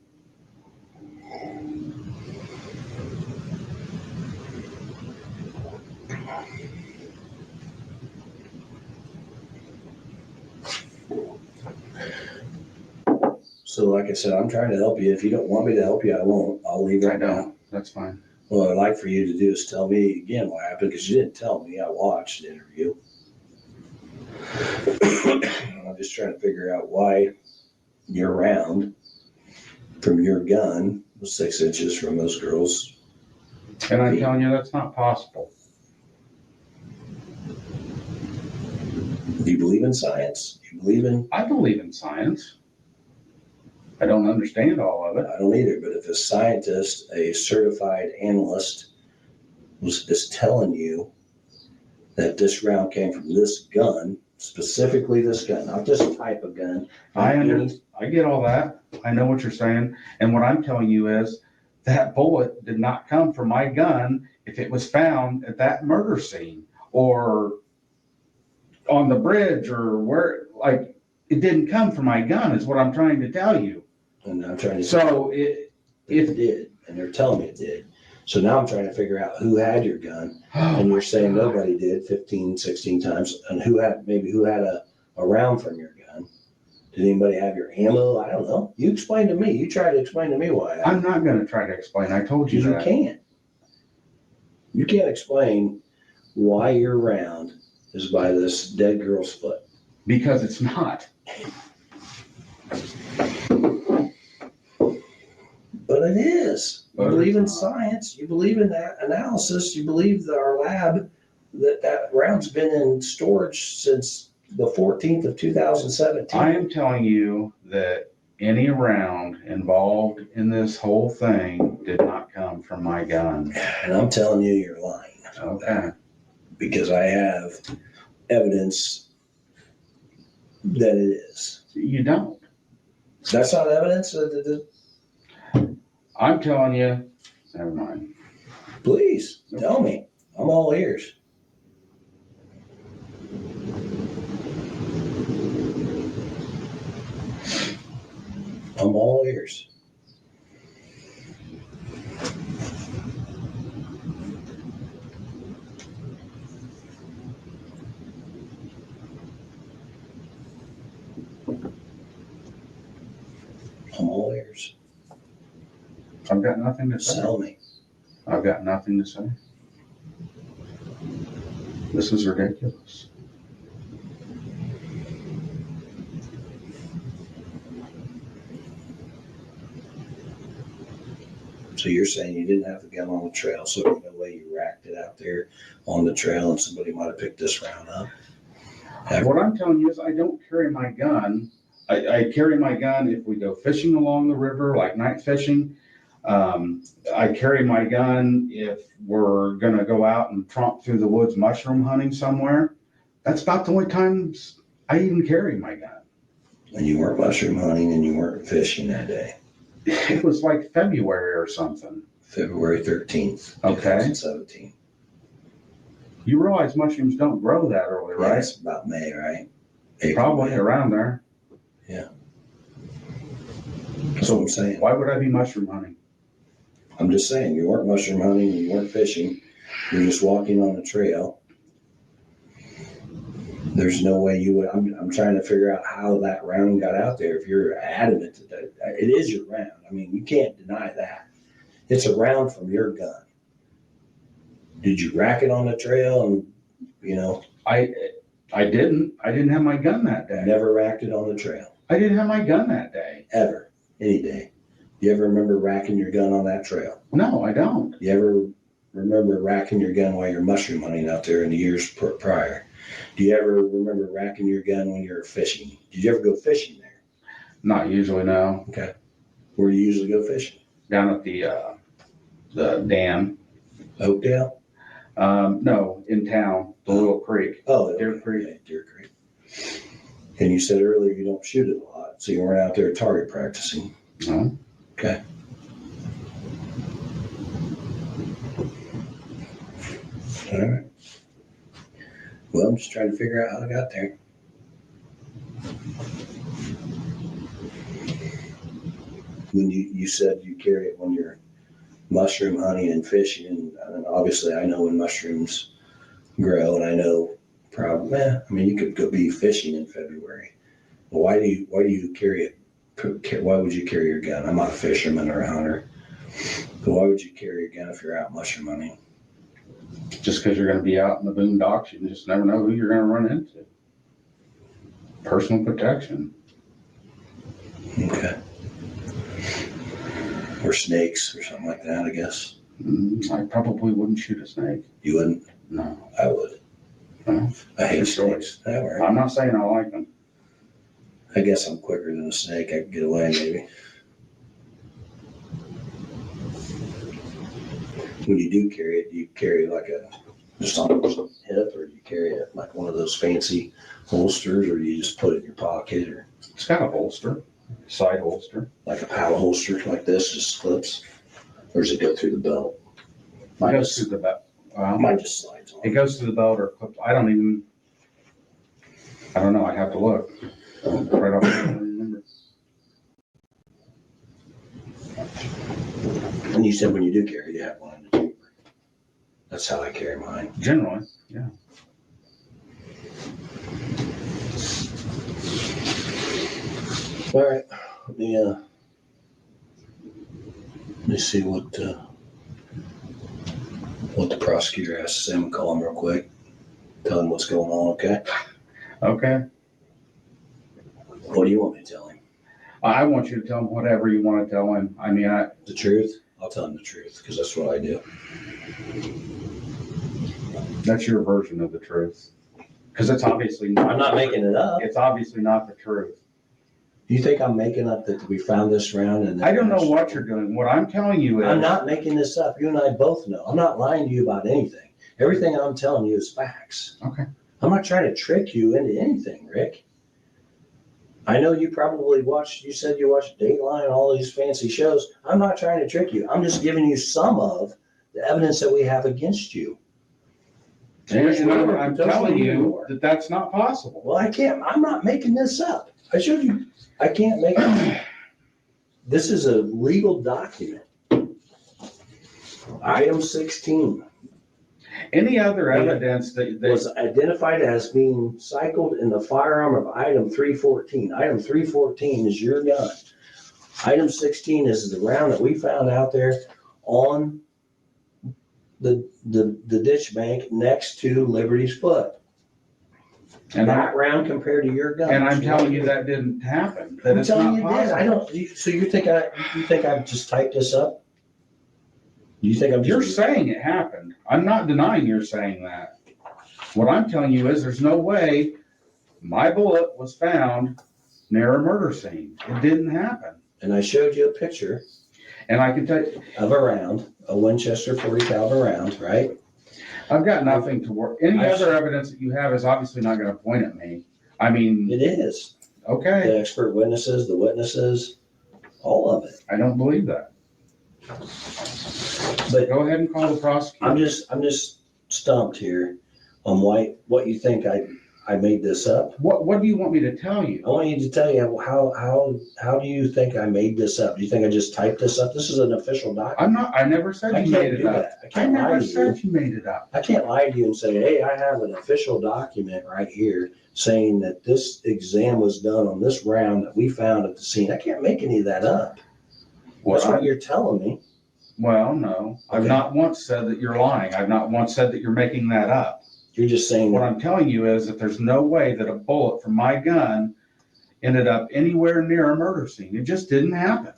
So like I said, I'm trying to help you. If you don't want me to help you, I won't. I'll leave it.
I don't. That's fine.
What I'd like for you to do is tell me again what happened, because you didn't tell me. I watched the interview. I'm just trying to figure out why your round from your gun was 6 inches from those girls.
And I'm telling you, that's not possible.
Do you believe in science? Do you believe in?
I believe in science. I don't understand all of it.
I don't either, but if a scientist, a certified analyst, is telling you that this round came from this gun, specifically this gun, not this type of gun.
I get all that. I know what you're saying. And what I'm telling you is that bullet did not come from my gun if it was found at that murder scene or on the bridge or where, like, it didn't come from my gun is what I'm trying to tell you.
And I'm trying to.
So
if it did, and they're telling me it did. So now I'm trying to figure out who had your gun, and you're saying nobody did 15, 16 times, and who had a round from your gun. Did anybody have your ammo? I don't know. You explain to me. You try to explain to me why.
I'm not going to try to explain. I told you that.
You can't. You can't explain why your round is by this dead girl's foot.
Because it's not.
But it is. You believe in science. You believe in that analysis. You believe that our lab, that round's been in storage since the 14th of 2017.
I am telling you that any round involved in this whole thing did not come from my gun.
And I'm telling you, you're lying.
Okay.
Because I have evidence that it is.
You don't.
That's not evidence?
I'm telling you, never mind.
Please, tell me. I'm all ears. I'm all ears. I'm all ears.
I've got nothing to say.
Tell me.
I've got nothing to say. This is ridiculous.
So you're saying you didn't have the gun on the trail, so there's no way you racked it out there on the trail and somebody might have picked this round up?
What I'm telling you is I don't carry my gun. I carry my gun if we go fishing along the river, like night fishing. I carry my gun if we're going to go out and tromp through the woods mushroom hunting somewhere. That's about the only times I even carry my gun.
And you weren't mushroom hunting and you weren't fishing that day.
It was like February or something.
February 13th,
Okay.
2017.
You realize mushrooms don't grow that early, right?
Yeah, it's about May, right? April,
Probably
May.
around there.
Yeah. That's what I'm saying.
Why would I be mushroom hunting?
I'm just saying, you weren't mushroom hunting, you weren't fishing, you're just walking on the trail. There's no way you would. I'm trying to figure out how that round got out there. If you're adamant that it is your round, I mean, you can't deny that. It's a round from your gun. Did you rack it on the trail and you know,
I didn't have my gun that day.
never racked it on the trail,
I didn't have my gun that day.
ever, any day. You ever remember racking your gun on that trail?
No, I don't.
You ever remember racking your gun while you're mushroom hunting out there in the years prior? Do you ever remember racking your gun when you're fishing? Did you ever go fishing there?
Not usually, no.
Okay. Where do you usually go fishing?
Down at the dam.
Oakdale?
No, in town, the little creek.
Oh,
Deer
okay.
Creek.
Yeah, Deer Creek. And you said earlier you don't shoot it a lot, so you weren't out there target practicing.
No.
Okay. All right. Well, I'm just trying to figure out how I got there. When you said you carry it when you're mushroom hunting and fishing, and obviously I know when mushrooms grow, and I know probably, I mean, you could go be fishing in February. Why do you carry it? Why would you carry your gun? I'm not a fisherman or a hunter, but why would you carry your gun if you're out mushroom hunting?
Just because you're going to be out in the boondocks, you just never know who you're going to run into. Personal protection.
Okay. Or snakes or something like that, I guess.
I probably wouldn't shoot a snake.
You wouldn't?
No.
I would.
No.
I hate
Your
snakes. All right.
I'm not saying I like them.
I guess I'm quicker than a snake. I could get away maybe. When you do carry it, do you carry like just on the hip, or do you carry it like one of those fancy holsters, or do you just put it in your pocket, or
It's got a holster, side holster.
like a paddle holster like this, just clips, or does it go through the belt?
It
Mine
goes
just,
through the belt.
mine just slides on.
It goes through the belt or clips. I don't know. I'd have to look. Right off, I don't remember.
And you said when you do carry, you have one in the chamber. That's how I carry mine.
Generally, yeah.
All right, let me see what the prosecutor has to say. I'm gonna call him real quick, tell him what's going on. Okay.
Okay.
What do you want me to tell him?
I want you to tell him whatever you want to tell him. I mean,
The truth? I'll tell him the truth because that's what I do.
that's your version of the truth. Because it's obviously not.
I'm not making it up.
It's obviously not the truth.
Do you think I'm making up that we found this round? And
I don't know what you're doing. What I'm telling you is.
I'm not making this up. You and I both know. I'm not lying to you about anything. Everything I'm telling you is facts.
Okay.
I'm not trying to trick you into anything, Rick. I know you probably you said you watched Dateline and all these fancy shows. I'm not trying to trick you. I'm just giving you some of the evidence that we have against you.
And I'm telling you that that's not possible.
Well, I'm not making this up. I showed you, I can't make it. This is a legal document. Item 16
Any other evidence that
was identified as being cycled in the firearm of item 314. Item 314 is your gun. Item 16 is the round that we found out there on the ditch bank next to Liberty's Foot.
and
That round compared to your gun.
I'm telling you that didn't happen. That
I'm
it's
telling
not
you it
possible.
did. So you think I've just typed this up? You think I'm
You're
just
saying it happened. I'm not denying you're saying that. What I'm telling you is there's no way my bullet was found near a murder scene. It didn't happen.
And I showed you a picture
And I can tell you,
of a round, a Winchester 40 caliber round, right?
I've got nothing to work. Any
I-
other evidence that you have is obviously not going to point at me. I mean,
It is.
okay,
The expert witnesses, the witnesses, all of it.
I don't believe that.
But
Go ahead and call the prosecutor.
I'm just stumped here on what you think I made this up.
What do you want me to tell
I
you?
want you to tell you how do you think I made this up? Do you think I just typed this up? This is an official document.
I never said
I
you
can't
made it
do
up.
that. I
I
can't lie
never
to you.
said you made it up.
I can't lie to you and say, hey, I have an official document right here saying that this exam was done on this round that we found at the scene. I can't make any of that up. That's what you're telling me.
Well, no, I've
Okay.
not once said that you're lying. I've not once said that you're making that up.
You're just saying
What
that,
I'm telling you is that there's no way that a bullet from my gun ended up anywhere near a murder scene. It just didn't happen.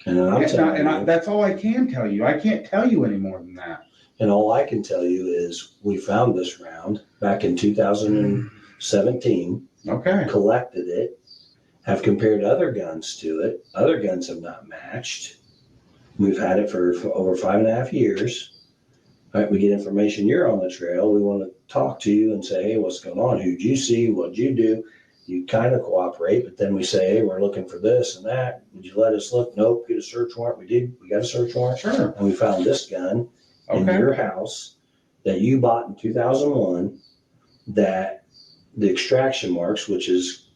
and I'm telling you,
That's all I can tell you. I can't tell you any more than that.
and all I can tell you is we found this round back in 2017,
Okay.
collected it, have compared other guns to it. Other guns have not matched. We've had it for over 5.5 years. All right, we get information, you're on the trail, we want to talk to you and say, hey, what's going on? Who'd you see? What'd you do? You kind of cooperate, but then we say, hey, we're looking for this and that. Would you let us look? Nope, get a search warrant. We did. We got a search warrant.
Sure.
And we found this gun in
Okay.
your house that you bought in 2001, that the extraction marks, which is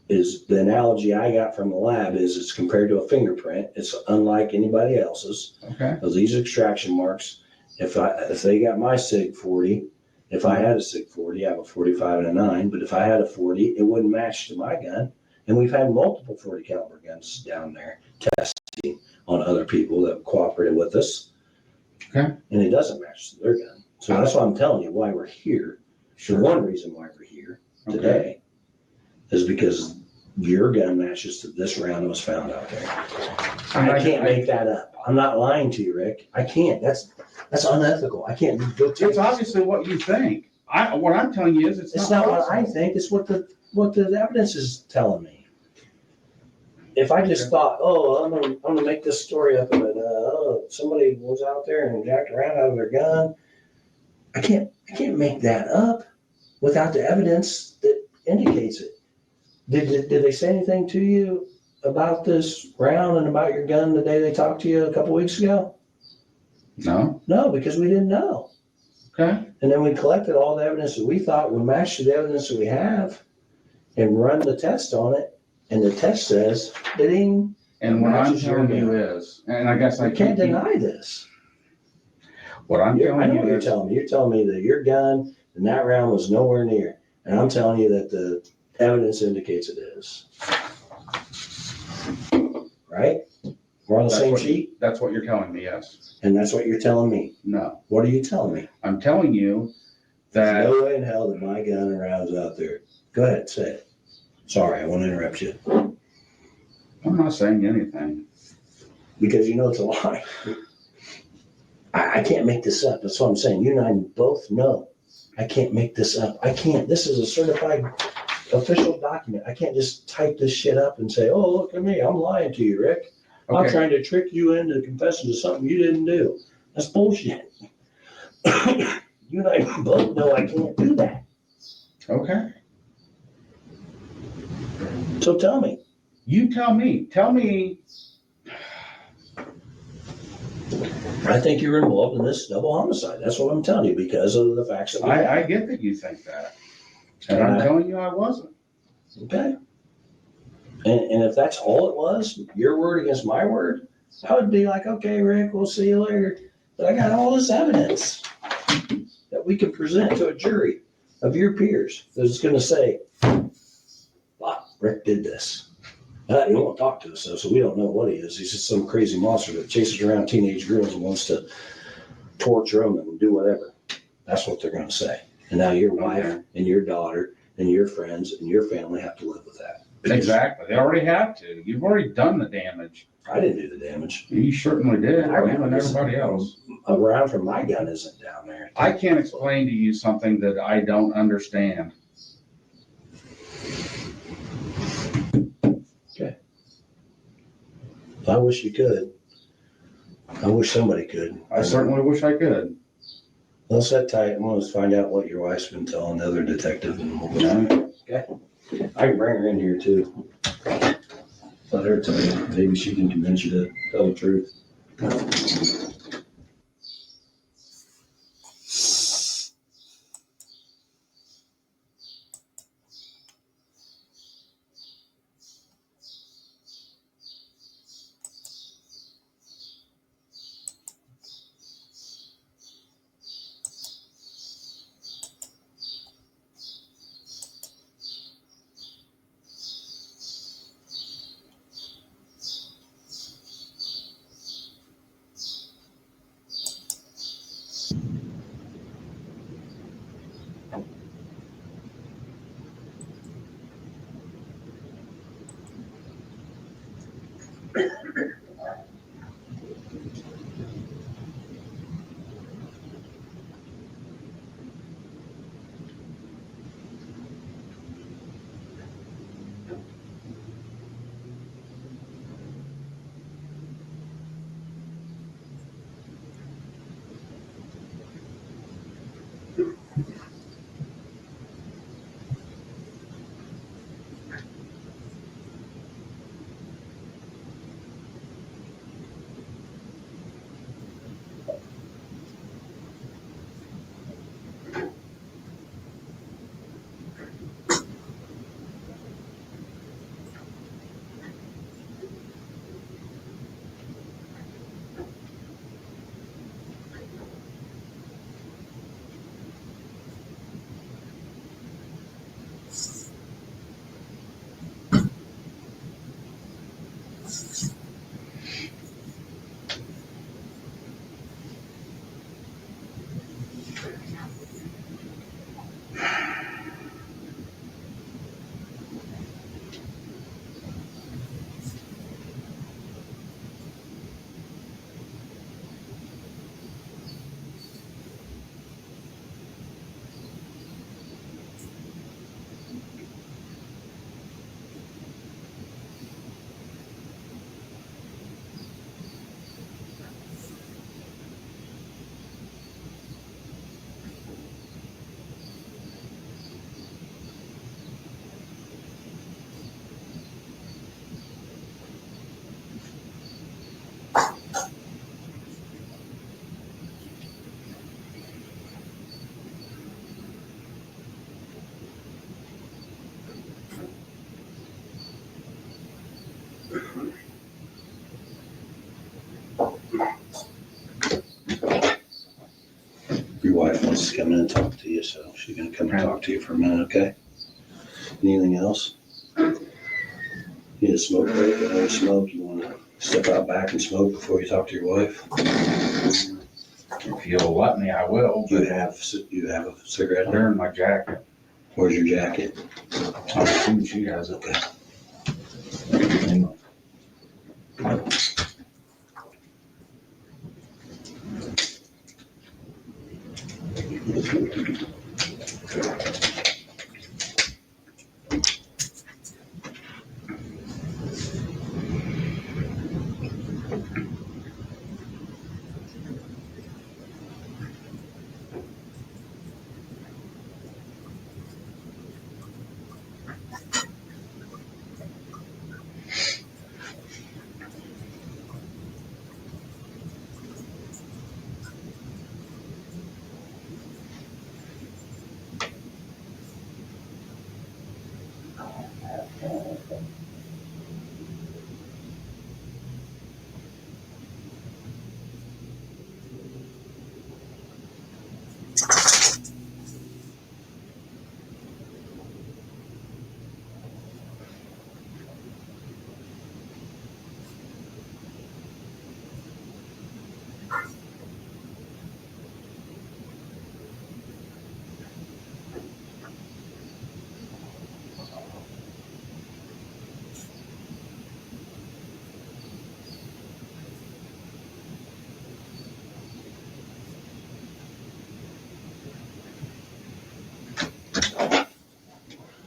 the analogy I got from the lab, is it's compared to a fingerprint. It's unlike anybody else's.
Okay.
Because these extraction marks, if they got my SIG 40, if I had a SIG 40, I have a 45 and a 9, but if I had a 40, it wouldn't match to my gun. And we've had multiple 40 caliber guns down there testing on other people that cooperated with us.
Okay.
And it doesn't match to their gun. So that's why I'm telling you why we're here.
Sure.
The one reason why we're here today is because your gun matches to this round that was found out there. I can't make that up. I'm not lying to you, Rick. I can't. That's unethical. I can't go to
It's obviously what you think. What I'm telling you is
it's not what I think. It's what the evidence is telling me. If I just thought, oh, I'm gonna make this story up, and somebody was out there and jacked around out of their gun, I can't make that up without the evidence that indicates it. Did they say anything to you about this round and about your gun the day they talked to you a couple weeks ago?
No.
No, because we didn't know.
Okay.
And then we collected all the evidence that we thought would match to the evidence that we have and run the test on it. And the test says, ding.
And what I'm
matches your
telling you
gun.
is, and I guess I
You can't deny this.
What I'm
I
telling
know
you
what you're
is,
telling me. You're telling me that your gun and that round was nowhere near. And I'm telling you that the evidence indicates it is. Right? We're on the same sheet?
that's what you're telling me, yes.
And that's what you're telling me.
No.
What are you telling me?
I'm telling you
There's
that
no way in hell that my gun and rounds out there. Go ahead, say it. Sorry, I won't interrupt you.
I'm not saying anything.
Because you know it's a lie. I can't make this up. That's what I'm saying. You and I both know. I can't make this up. I can't. This is a certified official document. I can't just type this shit up and say, oh, look at me. I'm lying to you, Rick. I'm
Okay.
trying to trick you into confessing to something you didn't do. That's bullshit. You and I both know I can't do that.
Okay.
So tell me.
You tell me. Tell me.
I think you're involved in this double homicide. That's what I'm telling you because of the facts that we have.
I get that you think that. And I'm telling you I wasn't.
Okay. And if that's all it was, your word against my word, I would be like, okay, Rick, we'll see you later. But I got all this evidence that we can present to a jury of your peers that's going to say, wow, Rick did this. He won't talk to us, though, so we don't know what he is. He's just some crazy monster that chases around teenage girls and wants to torture them and do whatever. That's what they're going to say. And now your wife and your daughter and your friends and your family have to live with that.
Exactly. They already have to. You've already done the damage.
I didn't do the damage.
You certainly did.
I
You and everybody else.
A round from my gun isn't down there.
I can't explain to you something that I don't understand.
I wish you could. I wish somebody could.
I certainly wish I could.
Let's sit tight. I'm going to find out what your wife's been telling the other detective, and we'll go from there. Okay. I can bring her in here too. Let her tell you. Maybe she can convince you to tell the truth. Your wife wants to come in and talk to you, so she's gonna come and talk to you for a minute, okay? Anything else? Need a smoke break, another smoke? You wanna step out back and smoke before you talk to your wife?
If you'll let me, I will.
You
But
have a cigarette?
they're in my jacket.
Where's your jacket?
I'm assuming she has it.
Okay.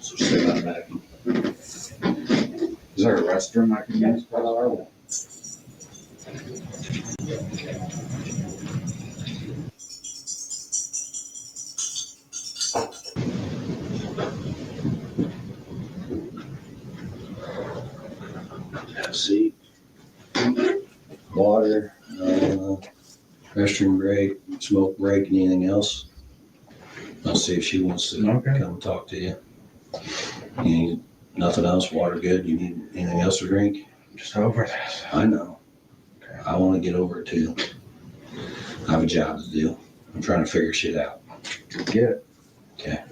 So step out back.
Is there a restroom I can use?
Have a seat. Water, restroom break, smoke break, anything else? I'll see if she wants to
Okay.
come and talk to you. You need nothing else? Water good? You need anything else to drink?
Just over this.
I know. I want to get over it too. I have a job to do. I'm trying to figure shit out.
Get it.
Okay.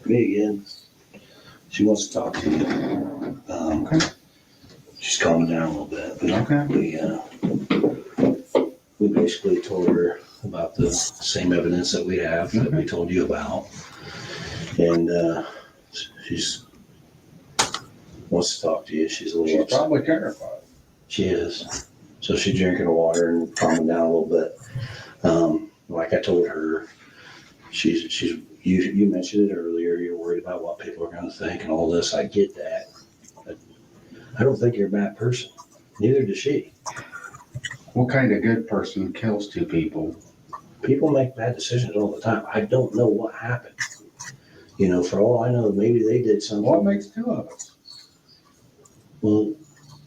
Me again. She wants to talk to you.
Okay.
She's calming down a little bit. But
Okay.
we basically told her about the same evidence that we have that we told you about. And she's wants to talk to you. She's a little
She's
upset.
probably terrified.
She is. So she's drinking water and calming down a little bit. Like I told her, you mentioned it earlier. You're worried about what people are going to think and all this. I get that. But I don't think you're a bad person. Neither does she.
What kind of good person kills two people?
People make bad decisions all the time. I don't know what happened. You know, for all I know, maybe they did something.
What makes two of us?
Well,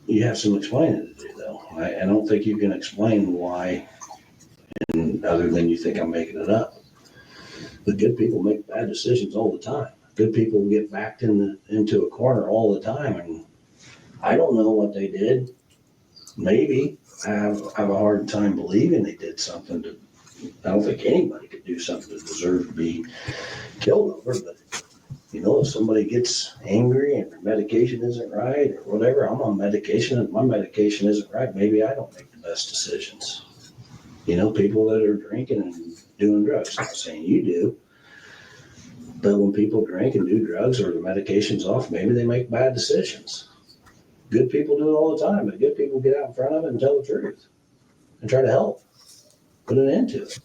you have some explaining to do, though. I don't think you can explain why, and other than you think I'm making it up. But good people make bad decisions all the time. Good people get backed into a corner all the time, and I don't know what they did. Maybe I have a hard time believing they did something to. I don't think anybody could do something to deserve to be killed over, but you know, if somebody gets angry and their medication isn't right or whatever, I'm on medication and my medication isn't right, maybe I don't make the best decisions. You know, people that are drinking and doing drugs, not saying you do, but when people drink and do drugs or the medication's off, maybe they make bad decisions. Good people do it all the time, but good people get out in front of it and tell the truth and try to help, put an end to it.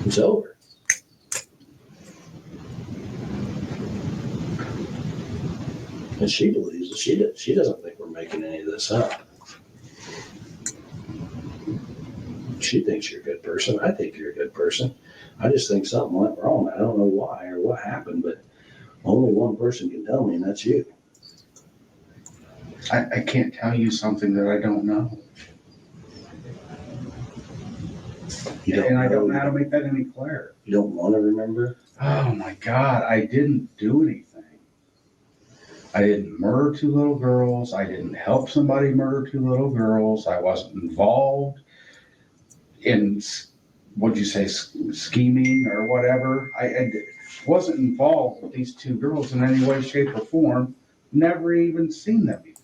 It's over. And she believes it. She doesn't think we're making any of this up. She thinks you're a good person. I think you're a good person. I just think something went wrong. I don't know why or what happened, but only one person can tell me, and that's you.
I can't tell you something that I don't know. And I don't know how to make that any clearer.
You don't want to remember?
Oh my God, I didn't do anything. I didn't murder two little girls. I didn't help somebody murder two little girls. I wasn't involved in, what'd you say, scheming or whatever. I wasn't involved with these two girls in any way, shape, or form. Never even seen them before.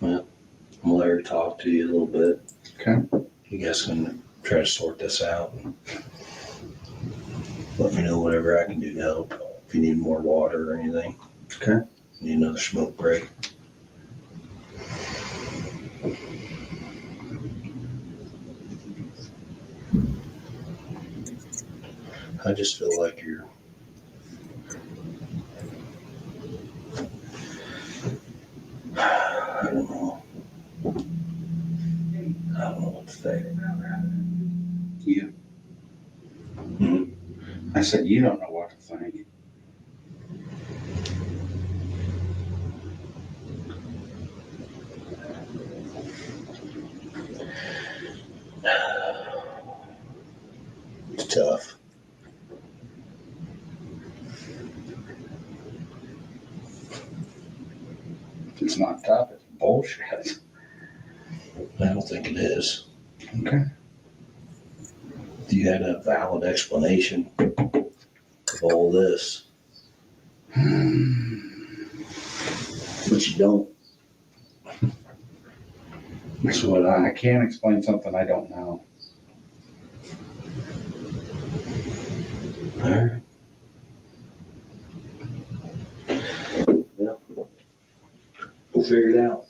Well, I'm gonna let her talk to you a little bit.
Okay.
You guys can try to sort this out. Let me know whatever I can do to help. If you need more water or anything.
Okay.
Need another smoke break. I just feel like you're. I don't know. I don't know what to say.
You.
Hmm?
I said, you don't know what to think.
It's tough.
It's not tough, it's bullshit.
I don't think it is.
Okay.
If you had a valid explanation of all this, but you don't.
That's what I can't explain something I don't know.
All right. Well, we'll figure it out.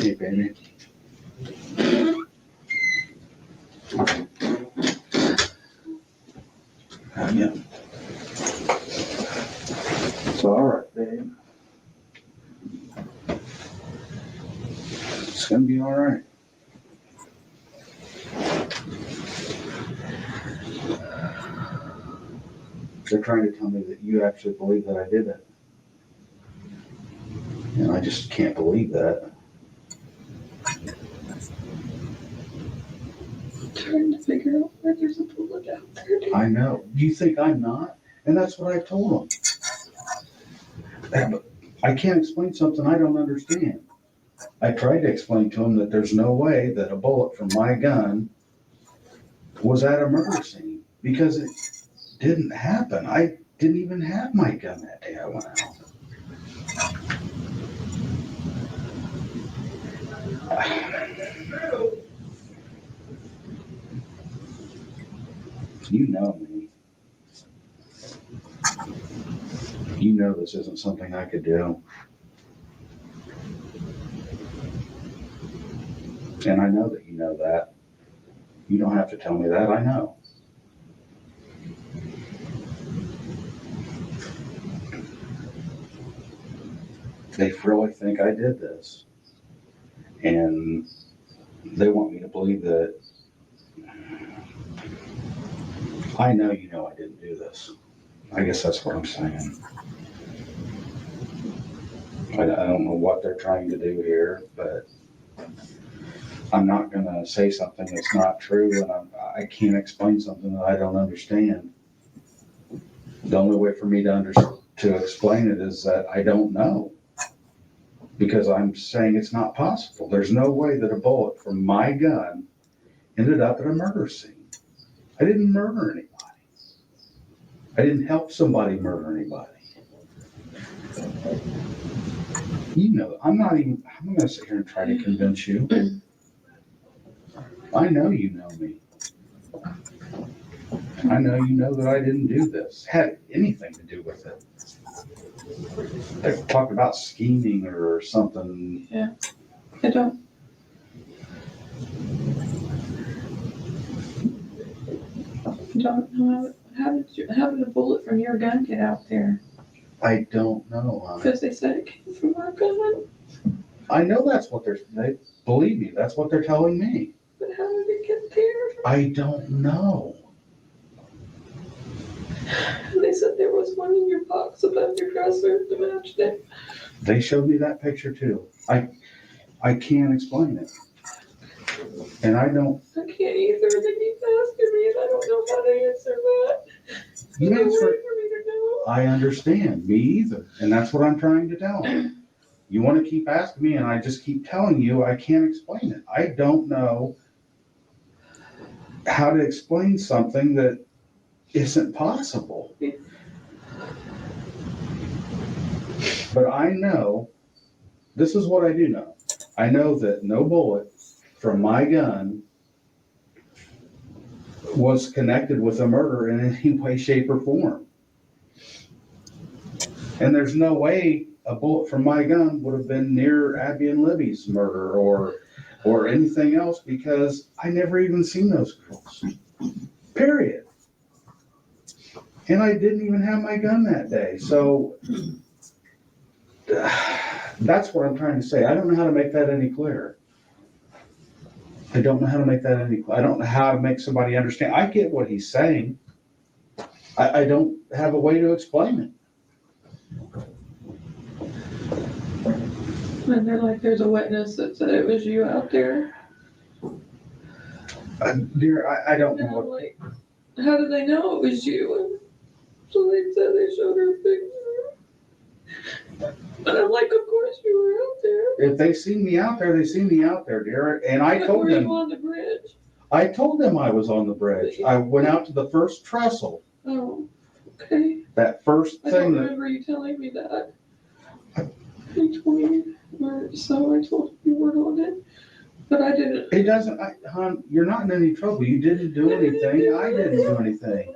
Hey, baby.
Yeah.
It's all right, babe. It's gonna be all right. They're trying to tell me that you actually believe that I did it. And I just can't believe that.
Trying to figure out where there's a bullet out there.
I know. You think I'm not? And that's what I told them. But I can't explain something I don't understand. I tried to explain to them that there's no way that a bullet from my gun was at a murder scene because it didn't happen. I didn't even have my gun that day I went out. You know me. You know this isn't something I could do. And I know that you know that. You don't have to tell me that, I know. They really think I did this. And they want me to believe that I know you know I didn't do this. I guess that's what I'm saying. I don't know what they're trying to do here, but I'm not going to say something that's not true, and I can't explain something that I don't understand. The only way for me to explain it is that I don't know, because I'm saying it's not possible. There's no way that a bullet from my gun ended up at a murder scene. I didn't murder anybody. I didn't help somebody murder anybody. You know, I'm not going to sit here and try to convince you. I know you know me. I know you know that I didn't do this, had anything to do with it. They talk about scheming or something.
I don't. Don't know how did a bullet from your gun get out there?
I don't know.
Because they said it came from our gun.
I know that's what they believe me. That's what they're telling me.
But how did it get there?
I don't know.
They said there was one in your box above your dresser to match it.
They showed me that picture too. I can't explain it. And I don't.
I can't either. They keep asking me and I don't know how to answer that.
You
There's no
answer
way
it.
for me to know.
I understand. Me either. And that's what I'm trying to tell them. You want to keep asking me, and I just keep telling you I can't explain it. I don't know how to explain something that isn't possible. But I know, this is what I do know. I know that no bullet from my gun was connected with a murder in any way, shape, or form. And there's no way a bullet from my gun would have been near Abby and Libby's murder or anything else, because I never even seen those girls. Period. And I didn't even have my gun that day. So that's what I'm trying to say. I don't know how to make that any clearer. I don't know how to make that any clearer. I don't know how to make somebody understand. I get what he's saying. I don't have a way to explain it.
And they're like, there's a witness that said it was you out there.
Dear, I don't
And
know
I'm
what.
like, how did they know it was you? And so they said they showed her a picture. But I'm like, of course you were out there.
If they see me out there, they see me out there, dear. And I
But
told
were you
them,
on the bridge?
I told them I was on the bridge. I went out to the first trestle,
Oh, okay.
that first
I don't
thing that,
remember you telling me that. You told me you weren't, so I told you weren't on it. But I didn't.
it doesn't, hon, you're not in any trouble. You didn't do anything. I didn't do anything.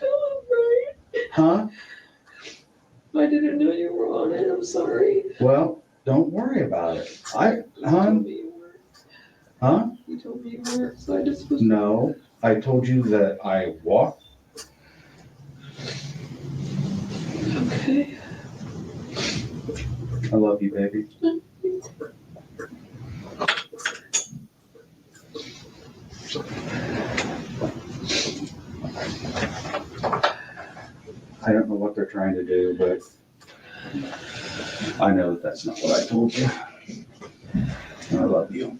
Right.
Huh?
I didn't know you were on it. I'm sorry.
Well, don't worry about it.
You told
Hon,
me you weren't.
huh?
You told me you weren't, so I just was.
No, I told you that I walked.
Okay.
I love you, baby. I don't know what they're trying to do, but I know that that's not what I told you. And I love you.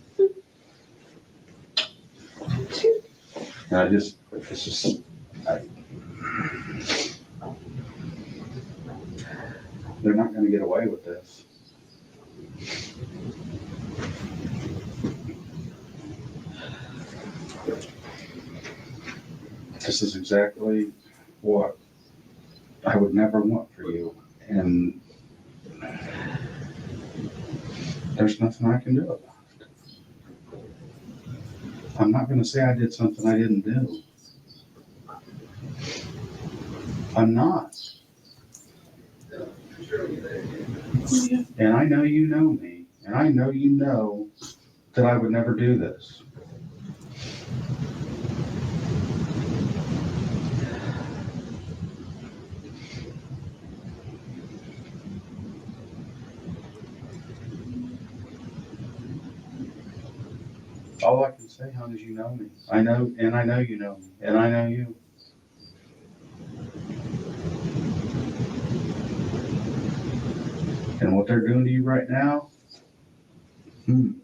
And it's just, they're not gonna get away with this. This is exactly what I would never want for you. And there's nothing I can do about it. I'm not gonna say I did something I didn't do. I'm not.
Yeah.
And I know you know me, and I know you know that I would never do this. All I can say, hon, is you know me. I know, and I know you know me, and I know you. And what they're doing to you right now, I'm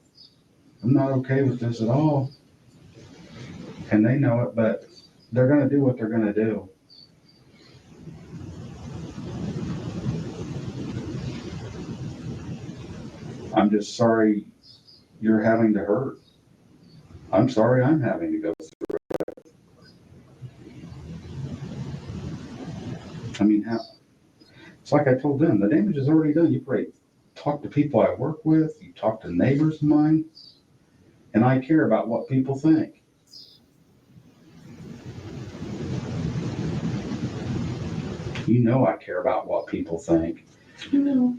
not okay with this at all. And they know it, but they're gonna do what they're gonna do. I'm just sorry you're having to hurt. I'm sorry I'm having to go through it. I mean, how? It's like I told them, the damage is already done. You've already talked to people I work with, you talk to neighbors of mine, and I care about what people think. You know I care about what people think.
I know.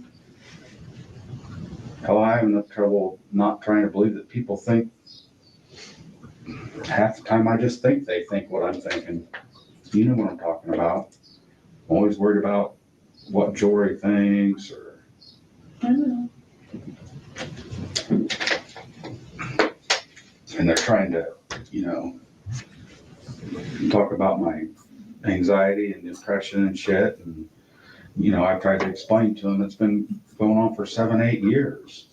Hell, I have enough trouble not trying to believe that people think Half the time I just think they think what I'm thinking. You know what I'm talking about. I'm always worried about what Jory thinks or.
I know.
And they're trying to, talk about my anxiety and depression and shit. And, I've tried to explain to them it's been going on for 7, 8 years.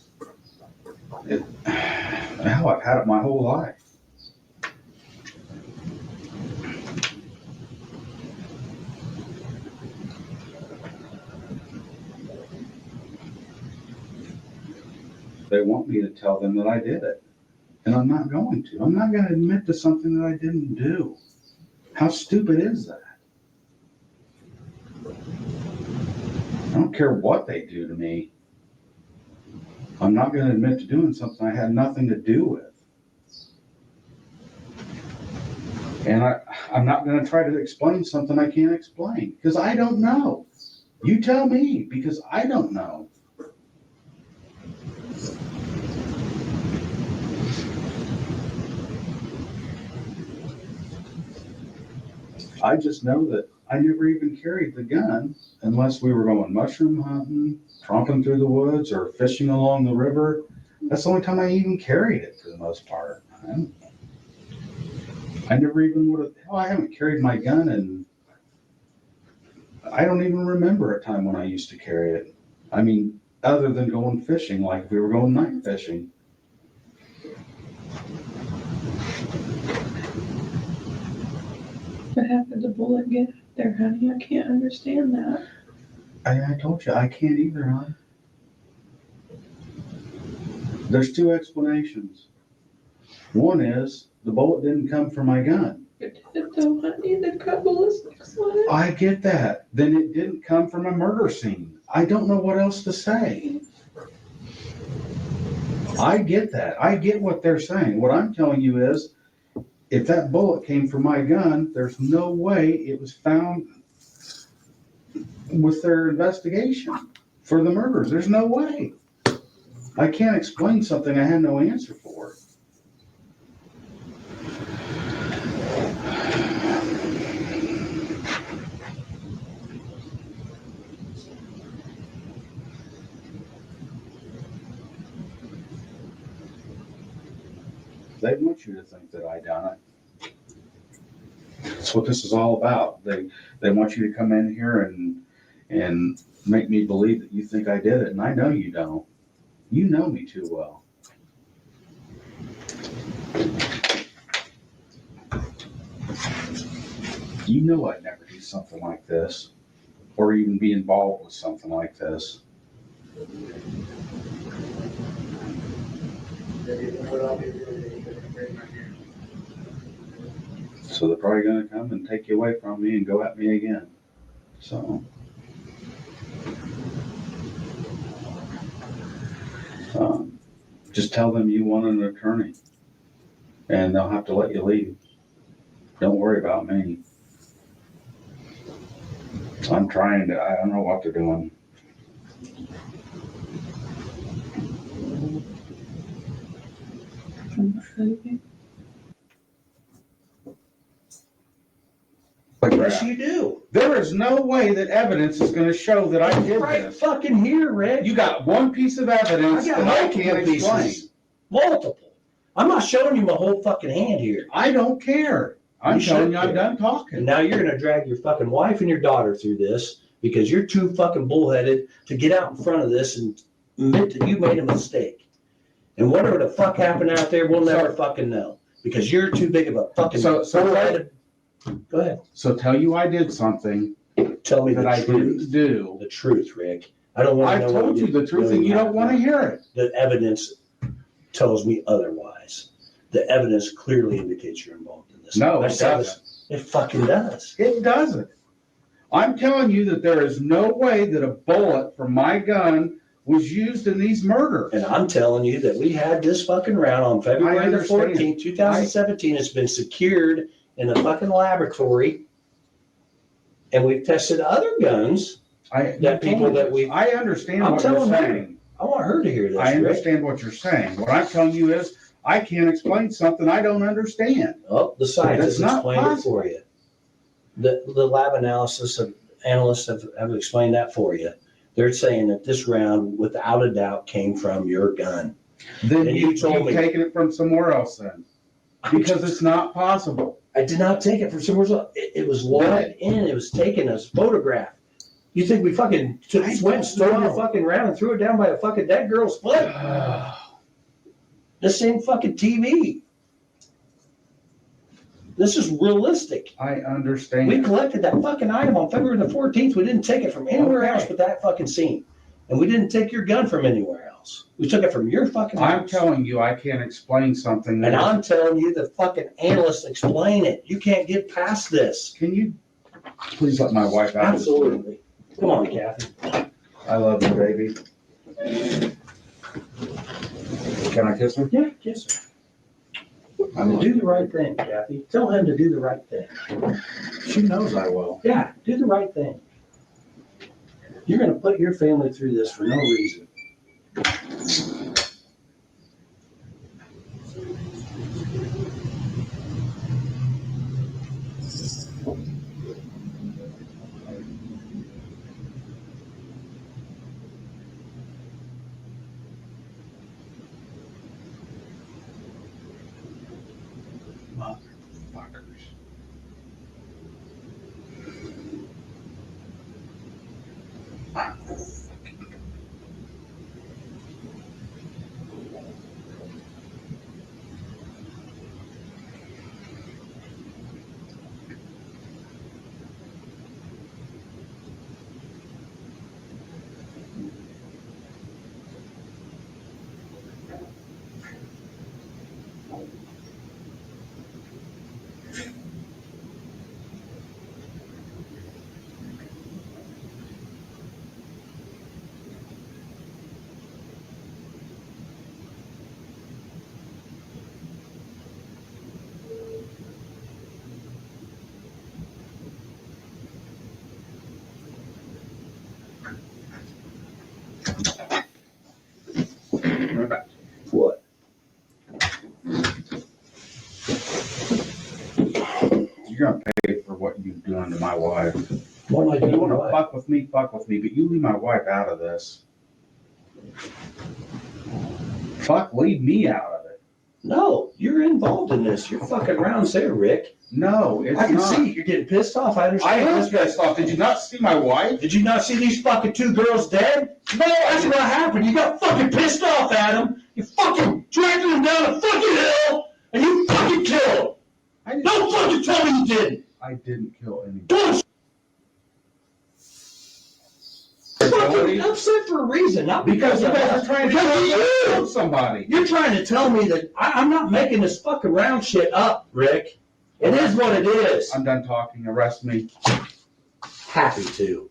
Hell, I've had it my whole life. They want me to tell them that I did it. And I'm not going to. I'm not going to admit to something that I didn't do. How stupid is that? I don't care what they do to me. I'm not going to admit to doing something I had nothing to do with. And I'm not going to try to explain something I can't explain because I don't know. You tell me because I don't know. I just know that I never even carried the gun unless we were going mushroom hunting, tromping through the woods, or fishing along the river. That's the only time I even carried it for the most part. I never even would have, hell, I haven't carried my gun and I don't even remember a time when I used to carry it. I mean, other than going fishing, like if we were going night fishing.
But how could the bullet get there, honey? I can't understand that.
I told you, I can't either, hon. There's 2 explanations. One is the bullet didn't come from my gun.
But did it though, honey? They've got ballistics on it.
I get that. Then it didn't come from a murder scene. I don't know what else to say. I get that. I get what they're saying. What I'm telling you is, if that bullet came from my gun, there's no way it was found with their investigation for the murders. There's no way. I can't explain something I had no answer for. They want you to think that I done it. That's what this is all about. They want you to come in here and make me believe that you think I did it, and I know you don't. You know me too well. You know I'd never do something like this, or even be involved with something like this. So they're probably gonna come and take you away from me and go at me again. So. Just tell them you want an attorney and they'll have to let you leave. Don't worry about me. I'm trying to, I don't know what they're doing.
Yes, you do.
There is no way that evidence is gonna show that I did
Right
this.
fucking here, Rick.
You got one piece of evidence
I got
that I
multiple
can't explain.
pieces. Multiple. I'm not showing you my whole fucking hand here.
I don't care. I'm
You
telling
should
you, I'm
care.
done
And
talking.
now you're gonna drag your fucking wife and your daughter through this because you're too fucking bullheaded to get out in front of this and admit that you made a mistake. And whatever the fuck happened out there, we'll never fucking know because you're too big of a fucking
So-
bullheaded. Go ahead.
So tell you I did something
Tell me
that
the
I
truth.
didn't do.
The truth, Rick. I don't want to
I've
know.
told
what
you the truth and you don't want to hear it.
The evidence tells me otherwise. The evidence clearly indicates you're involved in this.
No,
I
it
said
doesn't.
this. It fucking does.
It doesn't. I'm telling you that there is no way that a bullet from my gun was used in these murders.
And I'm telling you that we had this fucking round on February the
understand.
14th, 2017. It's been secured in a fucking laboratory. And we've tested other guns. That people that we-
I understand
I'm
what you're
telling her.
saying.
I want her to hear this,
I
Rick.
understand what you're saying. What I'm telling you is, I can't explain something I don't understand.
Oh, the scientists
That's not
explained it
possible.
for you. The lab analysts have explained that for you. They're saying that this round, without a doubt, came from your gun.
Then
And
you've taken it from somewhere else then. Because it's not possible.
I did not take it from somewhere else. It was logged in. It was taken as photograph. You think we fucking went and stole your fucking round and threw it down by a fucking dead girl's foot? This ain't fucking TV. This is realistic.
I understand.
We collected that fucking item on February the 14th. We didn't take it from anywhere
Okay.
else but that fucking scene. And we didn't take your gun from anywhere else. We took it from your fucking house.
I'm telling you, I can't explain something.
And I'm telling you, the fucking analysts explain it. You can't get past this.
Can you please let my wife out?
Absolutely. Come on, Kathy.
I love you, baby. Can I kiss her?
Yeah, kiss her. Do the right thing, Kathy. Tell him to do the right thing.
She knows I will.
Yeah, do the right thing. You're gonna put your family through this for no reason.
Fuckers.
What?
You're gonna pay for what you've done to my wife.
What am I
If you
doing?
wanna
What?
fuck with me, but you leave my wife out of this. Fuck, leave me out of it.
No, you're involved in this. You're fucking rounds there, Rick.
No, it's
I can
not.
see you're getting pissed off. I
I
understand.
am pissed off. Did you not see my wife?
Did you not see these fucking two girls dead? No, that's what happened. You got fucking pissed off, Adam. You fucking dragged them down a fucking hill, and you fucking killed them. Don't fucking tell me you didn't.
I didn't kill anybody.
Bullshit. Fucking upset for a reason, not
Because you guys are trying to
because
kill
you.
somebody.
You're trying to tell me that I'm not making this fucking round shit up, Rick. It is what it is.
I'm done talking. Arrest me.
Happy to.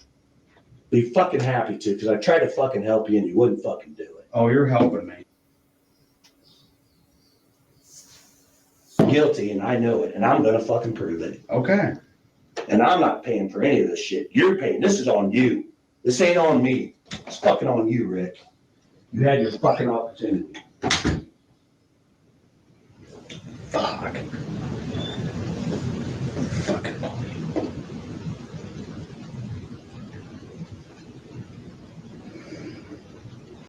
Be fucking happy to, because I tried to fucking help you and you wouldn't fucking do it.
Oh, you're helping me.
Guilty, and I know it, and I'm gonna fucking prove it.
Okay.
And I'm not paying for any of this shit. You're paying. This is on you. This ain't on me. It's fucking on you, Rick. You had your fucking opportunity. Fuck. Fucking